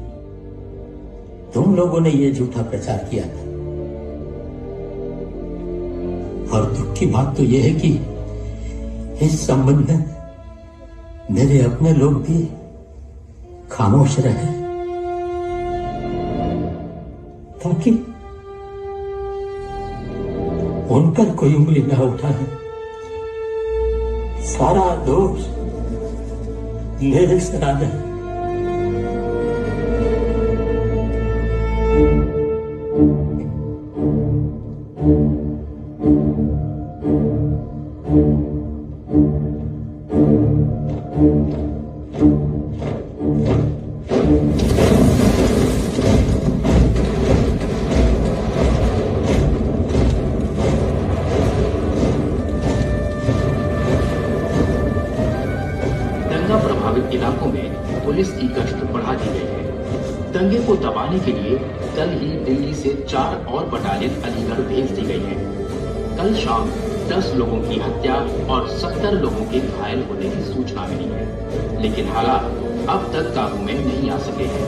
तुम लोगों ने यह झूठा प्रचार किया था। और दुख की बात तो यह है कि इस संबंध में मेरे अपने लोग भी खामोश रहे, ताकि उन पर कोई उंगली न उठाए। सारा दोष मेरे सर आ जाए। दंगा प्रभावित इलाकों में पुलिस की गश्त बढ़ा दी गई है। दंगे को दबाने के लिए कल ही दिल्ली से 4 और बटालियन अलीगढ़ भेज दी गई है। कल शाम 10 लोगों की हत्या और 70 लोगों के घायल होने की सूचना मिली है, लेकिन हालात अब तक काबू में नहीं आ सके हैं।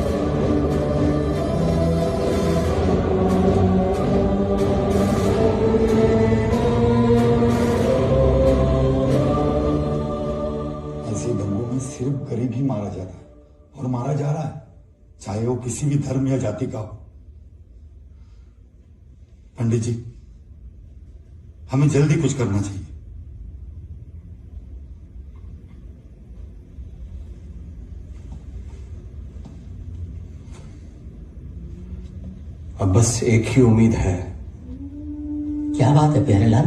ऐसे दंगों में सिर्फ गरीब ही मारा जाता है, और मारा जा रहा है, चाहे वो किसी भी धर्म या जाति का हो। पंडित जी, हमें जल्दी कुछ करना चाहिए। अब बस एक ही उम्मीद है। क्या बात है प्यारेलाल?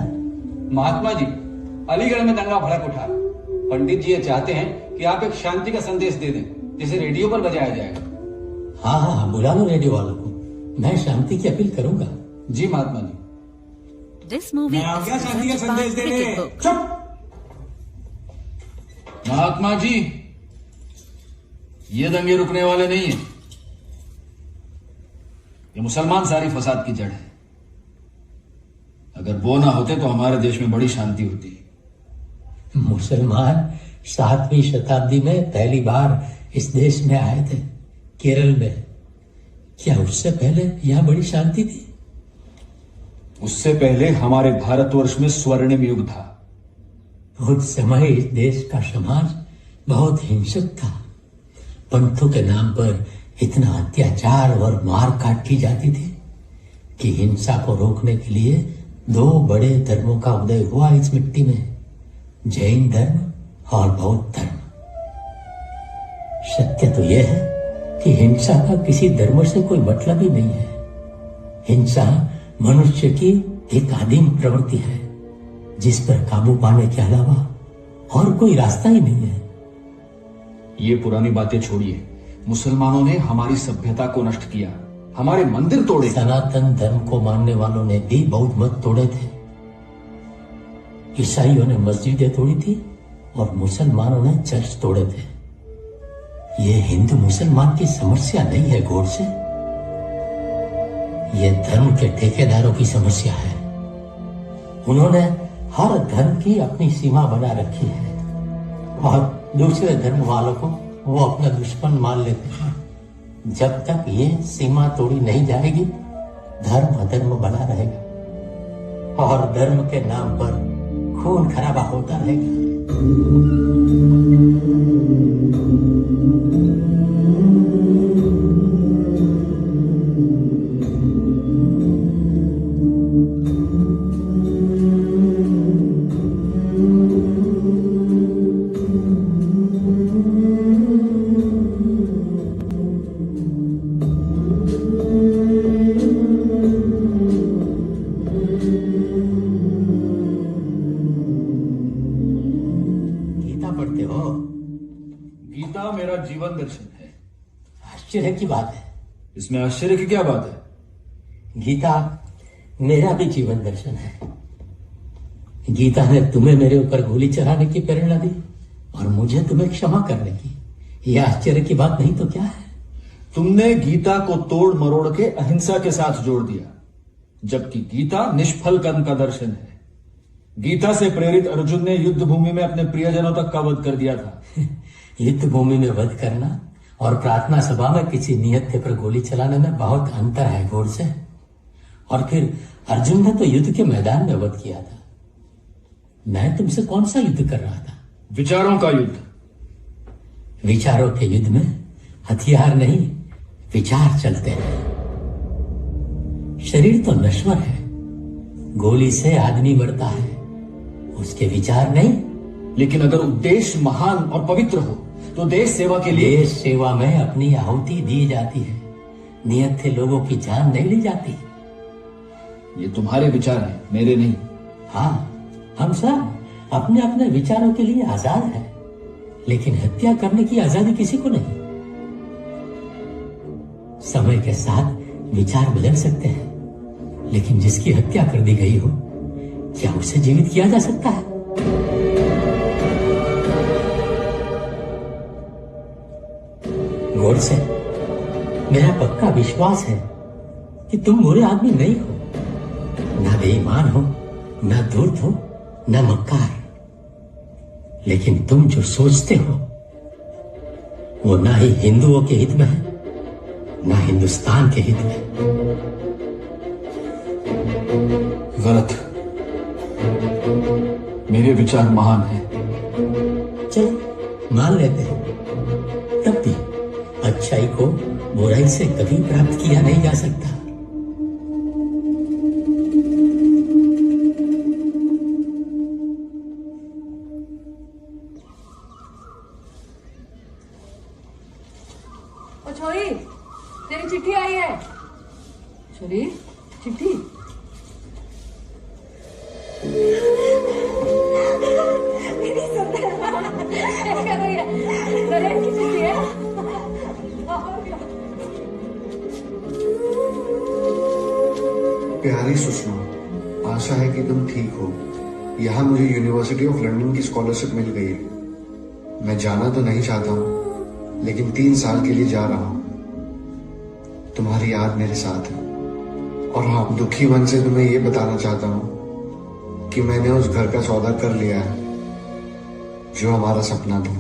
महात्मा जी, अलीगढ़ में दंगा भड़क उठा। पंडित जी ये चाहते हैं कि आप एक शांति का संदेश दे दें, जिसे रेडियो पर बजाया जाएगा। हाँ हाँ, बुला लो रेडियो वालों को। मैं शांति की अपील करूंगा। जी महात्मा जी। मैं आ गया शांति का संदेश देने। चुप। महात्मा जी, ये दंगे रुकने वाले नहीं है। ये मुसलमान सारी फसाद की जड़ है। अगर वो ना होते तो हमारे देश में बड़ी शांति होती। मुसलमान 7वीं शताब्दी में पहली बार इस देश में आए थे, केरल में। क्या उससे पहले यहां बड़ी शांति थी? उससे पहले हमारे भारतवर्ष में स्वर्णिम युग था। उस समय इस देश का समाज बहुत हिंसक था। पंथों के नाम पर इतना अत्याचार और मार काट की जाती थी कि हिंसा को रोकने के लिए 2 बड़े धर्मों का उदय हुआ इस मिट्टी में, जैन धर्म और बौद्ध धर्म। सत्य तो यह है कि हिंसा का किसी धर्म से कोई मतलब ही नहीं है। हिंसा मनुष्य की एक आदिम प्रवृत्ति है। जिस पर काबू पाने के अलावा और कोई रास्ता ही नहीं है। ये पुरानी बातें छोड़िए। मुसलमानों ने हमारी सभ्यता को नष्ट किया, हमारे मंदिर तोड़े। सनातन धर्म को मानने वालों ने भी बौद्ध मत तोड़े थे। ईसाइयों ने मस्जिदें तोड़ी थी और मुसलमानों ने चर्च तोड़े थे। ये हिंदू मुसलमान की समस्या नहीं है गोडसे, ये धर्म के ठेकेदारों की समस्या है। उन्होंने हर धर्म की अपनी सीमा बना रखी है और दूसरे धर्म वालों को वो अपना दुश्मन मान लेते हैं। जब तक ये सीमा तोड़ी नहीं जाएगी, धर्म अधर्म बना रहेगा और धर्म के नाम पर खून खराबा होता रहेगा। गीता मेरा जीवन दर्शन है। आश्चर्य की बात है। इसमें आश्चर्य की क्या बात है? गीता मेरा भी जीवन दर्शन है। गीता ने तुम्हें मेरे ऊपर गोली चलाने की प्रेरणा दी और मुझे तुम्हें क्षमा करने की। यह आश्चर्य की बात नहीं तो क्या है? तुमने गीता को तोड़ मरोड़ के अहिंसा के साथ जोड़ दिया, जबकि गीता निष्फल कर्म का दर्शन है। गीता से प्रेरित अर्जुन ने युद्ध भूमि में अपने प्रियजनों तक का वध कर दिया था। युद्ध भूमि में वध करना और प्रार्थना सभा में किसी नियत पर गोली चलाने में बहुत अंतर है गोडसे। और फिर अर्जुन ने तो युद्ध के मैदान में वध किया था। मैं तुमसे कौन सा युद्ध कर रहा था? विचारों का युद्ध। विचारों के युद्ध में हथियार नहीं, विचार चलते हैं। शरीर तो नश्वर है, गोली से आदमी मरता है, उसके विचार नहीं। लेकिन अगर उद्देश्य महान और पवित्र हो तो देश सेवा के लिए। देश सेवा में अपनी आहुति दी जाती है, नियत थे लोगों की जान नहीं ली जाती। ये तुम्हारे विचार हैं, मेरे नहीं। हाँ, हम सब अपने अपने विचारों के लिए आजाद हैं, लेकिन हत्या करने की आजादी किसी को नहीं। समय के साथ विचार बदल सकते हैं, लेकिन जिसकी हत्या कर दी गई हो, क्या उसे जीवित किया जा सकता है? गोडसे, मेरा पक्का विश्वास है कि तुम बुरे आदमी नहीं हो, ना बेईमान हो, ना धूर्त हो, ना मक्कार। लेकिन तुम जो सोचते हो वो ना ही हिंदुओं के हित में है, ना हिंदुस्तान के हित में। गलत। मेरे विचार महान हैं। चलो मान लेते हैं, तब भी अच्छाई को बुराई से कभी प्राप्त किया नहीं जा सकता। ओ छोरी, तेरी चिट्ठी आई है। छोरी, चिट्ठी। क्या रही है? नरेन की चिट्ठी है। प्यारी सुषमा, आशा है कि तुम ठीक हो। यहाँ मुझे यूनिवर्सिटी ऑफ लंदन की स्कॉलरशिप मिल गई है। मैं जाना तो नहीं चाहता हूँ, लेकिन 3 साल के लिए जा रहा हूँ। तुम्हारी याद मेरे साथ है। और हाँ, दुखी मन से तुम्हें ये बताना चाहता हूँ कि मैंने उस घर का सौदा कर लिया है जो हमारा सपना था।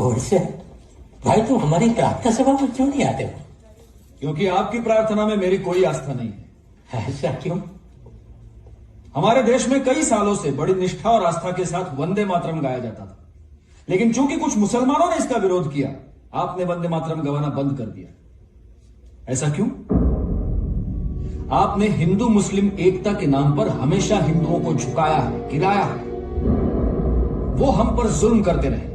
गोडसे भाई तुम हमारी प्रार्थना सभा में क्यों नहीं आते हो? क्योंकि आपकी प्रार्थना में मेरी कोई आस्था नहीं है। ऐसा क्यों? हमारे देश में कई सालों से बड़ी निष्ठा और आस्था के साथ वंदे मातरम गाया जाता था, लेकिन चूंकि कुछ मुसलमानों ने इसका विरोध किया, आपने वंदे मातरम गवाना बंद कर दिया। ऐसा क्यों? आपने हिंदू मुस्लिम एकता के नाम पर हमेशा हिंदुओं को झुकाया है, गिराया है। वो हम पर जुल्म करते रहे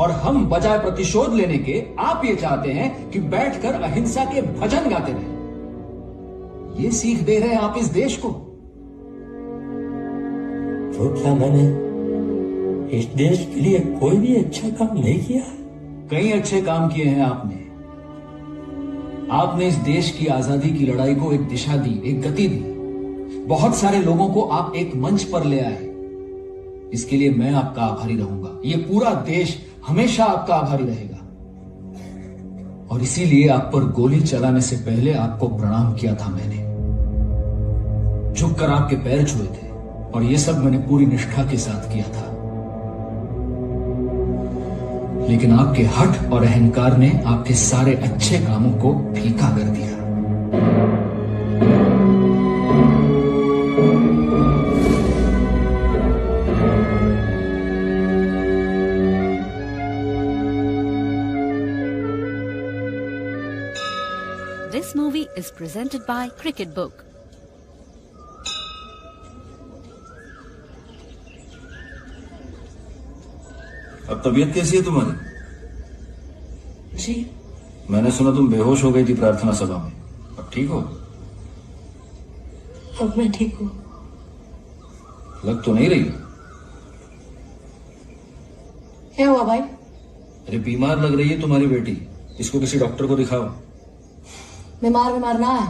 और हम बजाय प्रतिशोध लेने के आप ये चाहते हैं कि बैठकर अहिंसा के भजन गाते रहे। ये सीख दे रहे हैं आप इस देश को। तो क्या मैंने इस देश के लिए कोई भी अच्छा काम नहीं किया? कई अच्छे काम किए हैं आपने। आपने इस देश की आजादी की लड़ाई को एक दिशा दी, एक गति दी। बहुत सारे लोगों को आप एक मंच पर ले आए। इसके लिए मैं आपका आभारी रहूंगा। ये पूरा देश हमेशा आपका आभारी रहेगा। और इसीलिए आप पर गोली चलाने से पहले आपको प्रणाम किया था मैंने, झुककर आपके पैर छुए थे। और ये सब मैंने पूरी निष्ठा के साथ किया था। लेकिन आपके हठ और अहंकार ने आपके सारे अच्छे कामों को फीका कर दिया। This movie is presented by Cricket Book. अब तबीयत कैसी है तुम्हारी? जी मैंने सुना तुम बेहोश हो गई थी प्रार्थना सभा में। अब ठीक हो? अब मैं ठीक हूँ। लग तो नहीं रही। क्या हुआ भाई? अरे बीमार लग रही है तुम्हारी बेटी, इसको किसी डॉक्टर को दिखाओ। बीमार ना है,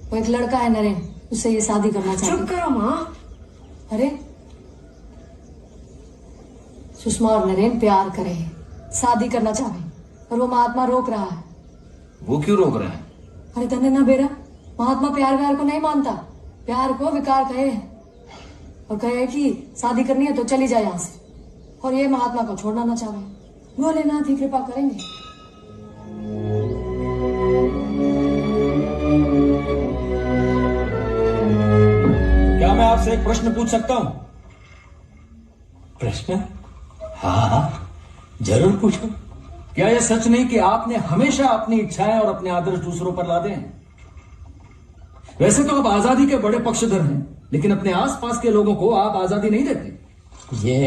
वो एक लड़का है नरेन, उससे ये शादी करना चाहती। चुप करो माँ। अरे सुषमा और नरेन प्यार करे, शादी करना चाहे, और वो महात्मा रोक रहा है। वो क्यों रोक रहे हैं? अरे तने ना बेरा, महात्मा प्यार व्यार को नहीं मानता, प्यार को विकार कहे है और कहे कि शादी करनी है तो चली जाए यहाँ से। और ये महात्मा को छोड़ना ना चाहे। भोलेनाथ ही कृपा करेंगे। क्या मैं आपसे एक प्रश्न पूछ सकता हूं? प्रश्न? हाँ जरूर पूछो। क्या यह सच नहीं कि आपने हमेशा अपनी इच्छाएं और अपने आदर्श दूसरों पर लादे हैं? वैसे तो आप आजादी के बड़े पक्षधर हैं, लेकिन अपने आसपास के लोगों को आप आजादी नहीं देते। ये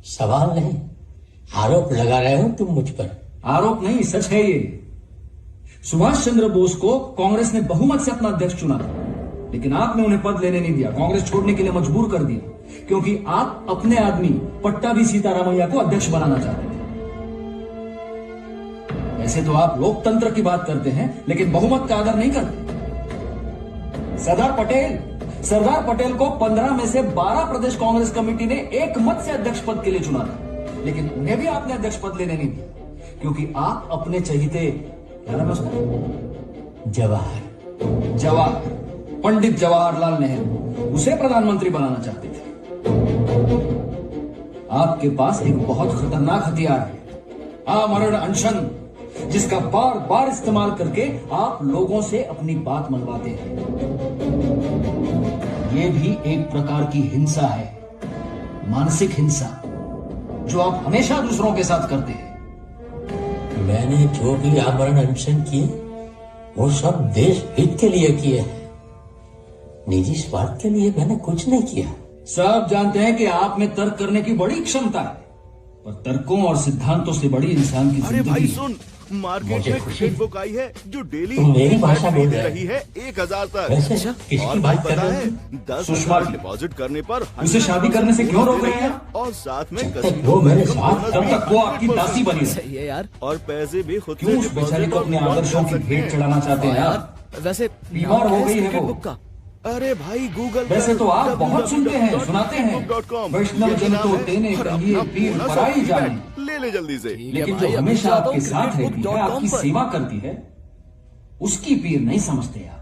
सवाल नहीं, आरोप लगा रहे हो तुम मुझ पर। आरोप नहीं, सच है ये। सुभाष चंद्र बोस को कांग्रेस ने बहुमत से अपना अध्यक्ष चुना था, लेकिन आपने उन्हें पद लेने नहीं दिया, कांग्रेस छोड़ने के लिए मजबूर कर दिया, क्योंकि आप अपने आदमी पट्टाभी सीतारामैया को अध्यक्ष बनाना चाहते थे। ऐसे तो आप लोकतंत्र की बात करते हैं, लेकिन बहुमत का आदर नहीं करते। सरदार पटेल को 15 में से 12 प्रदेश कांग्रेस कमेटी ने एक मत से अध्यक्ष पद के लिए चुना था, लेकिन उन्हें भी आपने अध्यक्ष पद लेने नहीं दिया, क्योंकि आप अपने चहीते, क्या नाम है उसका? जवाहर पंडित जवाहरलाल नेहरू, उसे प्रधानमंत्री बनाना चाहते थे। आपके पास एक बहुत खतरनाक हथियार है, आमरण अनशन, जिसका बार बार इस्तेमाल करके आप लोगों से अपनी बात मनवाते हैं। यह भी एक प्रकार की हिंसा है, मानसिक हिंसा, जो आप हमेशा दूसरों के साथ करते हैं। मैंने जो भी आमरण अनशन किए वो सब देश हित के लिए किए हैं, निजी स्वार्थ के लिए मैंने कुछ नहीं किया। सब जानते हैं कि आप में तर्क करने की बड़ी क्षमता है, पर तर्कों और सिद्धांतों से बड़ी इंसान की जिंदगी। अरे भाई सुन, मार्केट में क्रिकेट बुक आई है जो डेली मेरी भाषा बोल रही है 1000 तक। और भाई पता है 10,000 डिपॉजिट करने पर उसे शादी करने से क्यों रोक रहे हैं? और साथ में वो मेरे साथ, तब तक वो आपकी दासी बनी सही है यार। और पैसे भी खुद क्यों उस बेचारी को अपने आदर्शों की भेंट चढ़ाना चाहते हैं यार? वैसे बीमार हो गई है वो। अरे भाई गूगल वैसे तो आप बहुत सुनते हैं, सुनाते हैं, वैष्णव जन तो तेने कहिए पीर पराई जाने, ले जल्दी से। लेकिन जो हमेशा आपके साथ रहती है, आपकी सेवा करती है, उसकी पीर नहीं समझते आप।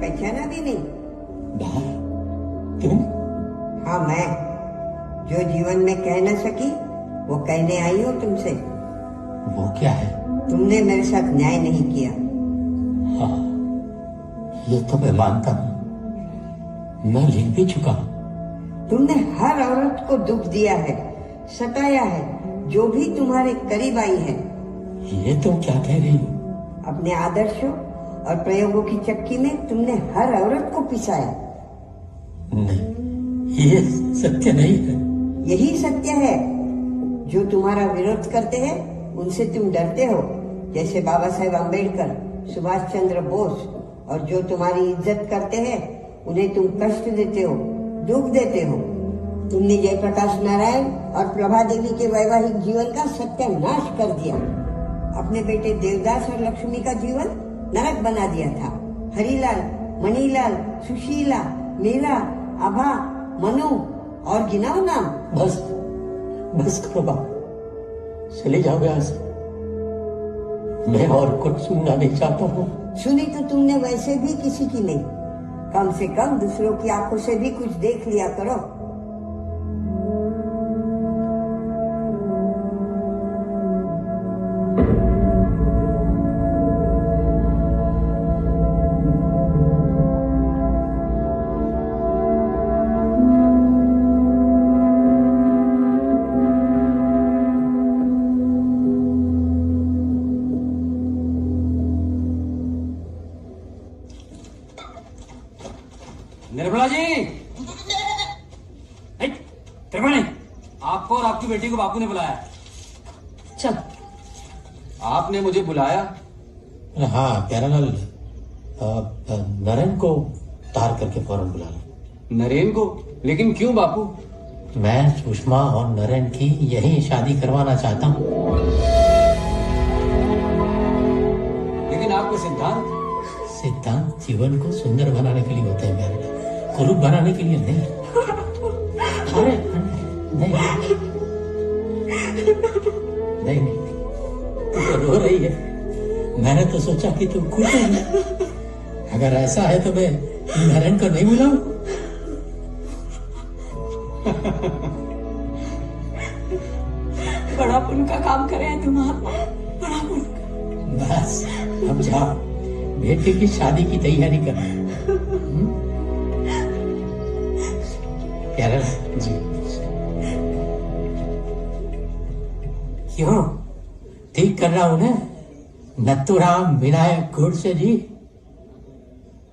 पहचाना भी नहीं? तुम? हाँ, मैं जो जीवन में कह न सकी वो कहने आई हूँ तुमसे। वो क्या है? तुमने मेरे साथ न्याय नहीं किया। हाँ, ये तो मैं मानता हूँ, मैं लिख भी चुका हूँ। तुमने हर औरत को दुख दिया है, सताया है, जो भी तुम्हारे करीब आई है। ये तुम क्या कह रही हो? अपने आदर्शों और प्रयोगों की चक्की में तुमने हर औरत को पिसाया। नहीं, ये सत्य नहीं है। यही सत्य है। जो तुम्हारा विरोध करते हैं उनसे तुम डरते हो, जैसे बाबा साहेब अम्बेडकर, सुभाष चंद्र बोस, और जो तुम्हारी इज्जत करते हैं उन्हें तुम कष्ट देते हो, दुख देते हो। तुमने जयप्रकाश नारायण और प्रभा देवी के वैवाहिक जीवन का सत्यानाश कर दिया। अपने बेटे देवदास और लक्ष्मी का जीवन नरक बना दिया था। हरीलाल, मणिलाल, सुशीला, मीरा, आभा, मनु और गिनाओ नाम। बस करो बाप, चले जाओ यहाँ से। मैं और कुछ सुनना नहीं चाहता हूँ। सुनी तो तुमने वैसे भी किसी की नहीं। कम से कम दूसरों की आंखों से भी कुछ देख लिया करो। निर्मला जी, त्रिवेणी, आपको और आपकी बेटी को बापू ने बुलाया। चल। आपने मुझे बुलाया? हाँ प्यारालाल, नरेन को तार करके फौरन बुला लो। नरेन को? लेकिन क्यों बापू? मैं सुषमा और नरेन की यही शादी करवाना चाहता हूँ। लेकिन आपको सिद्धांत जीवन को सुंदर बनाने के लिए होते हैं प्यारे, कुरूप बनाने के लिए नहीं। अरे नहीं नहीं नहीं, तू तो रो रही है। मैंने तो सोचा कि तू खुश है। अगर ऐसा है तो मैं नरेन को नहीं बुलाऊं? बड़ा पुण्य का काम करे तुम्हारा, बड़ा पुण्य। बस अब जाओ, बेटे की शादी की तैयारी करना। प्यारा जी, क्यों ठीक कर रहा हूं ना? नथुराम विनायक गोडसे जी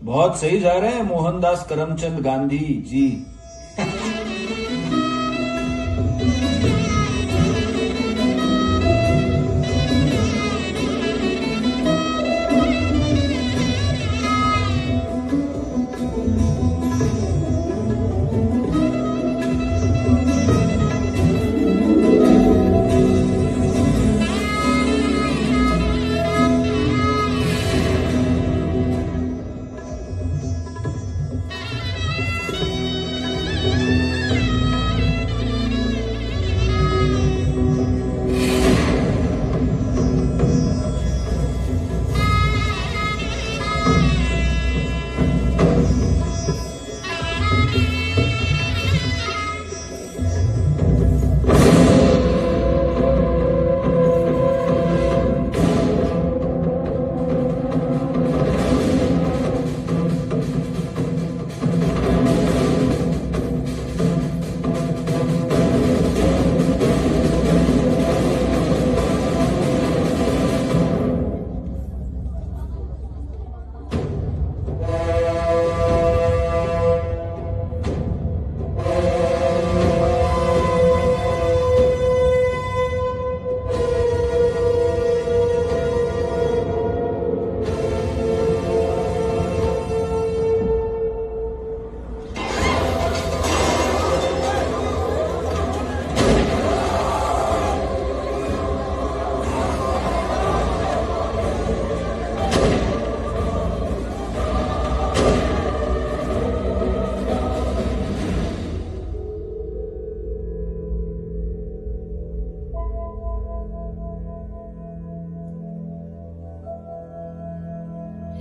बहुत सही जा रहे हैं मोहनदास करमचंद गांधी जी।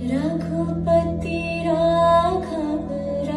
रघुपति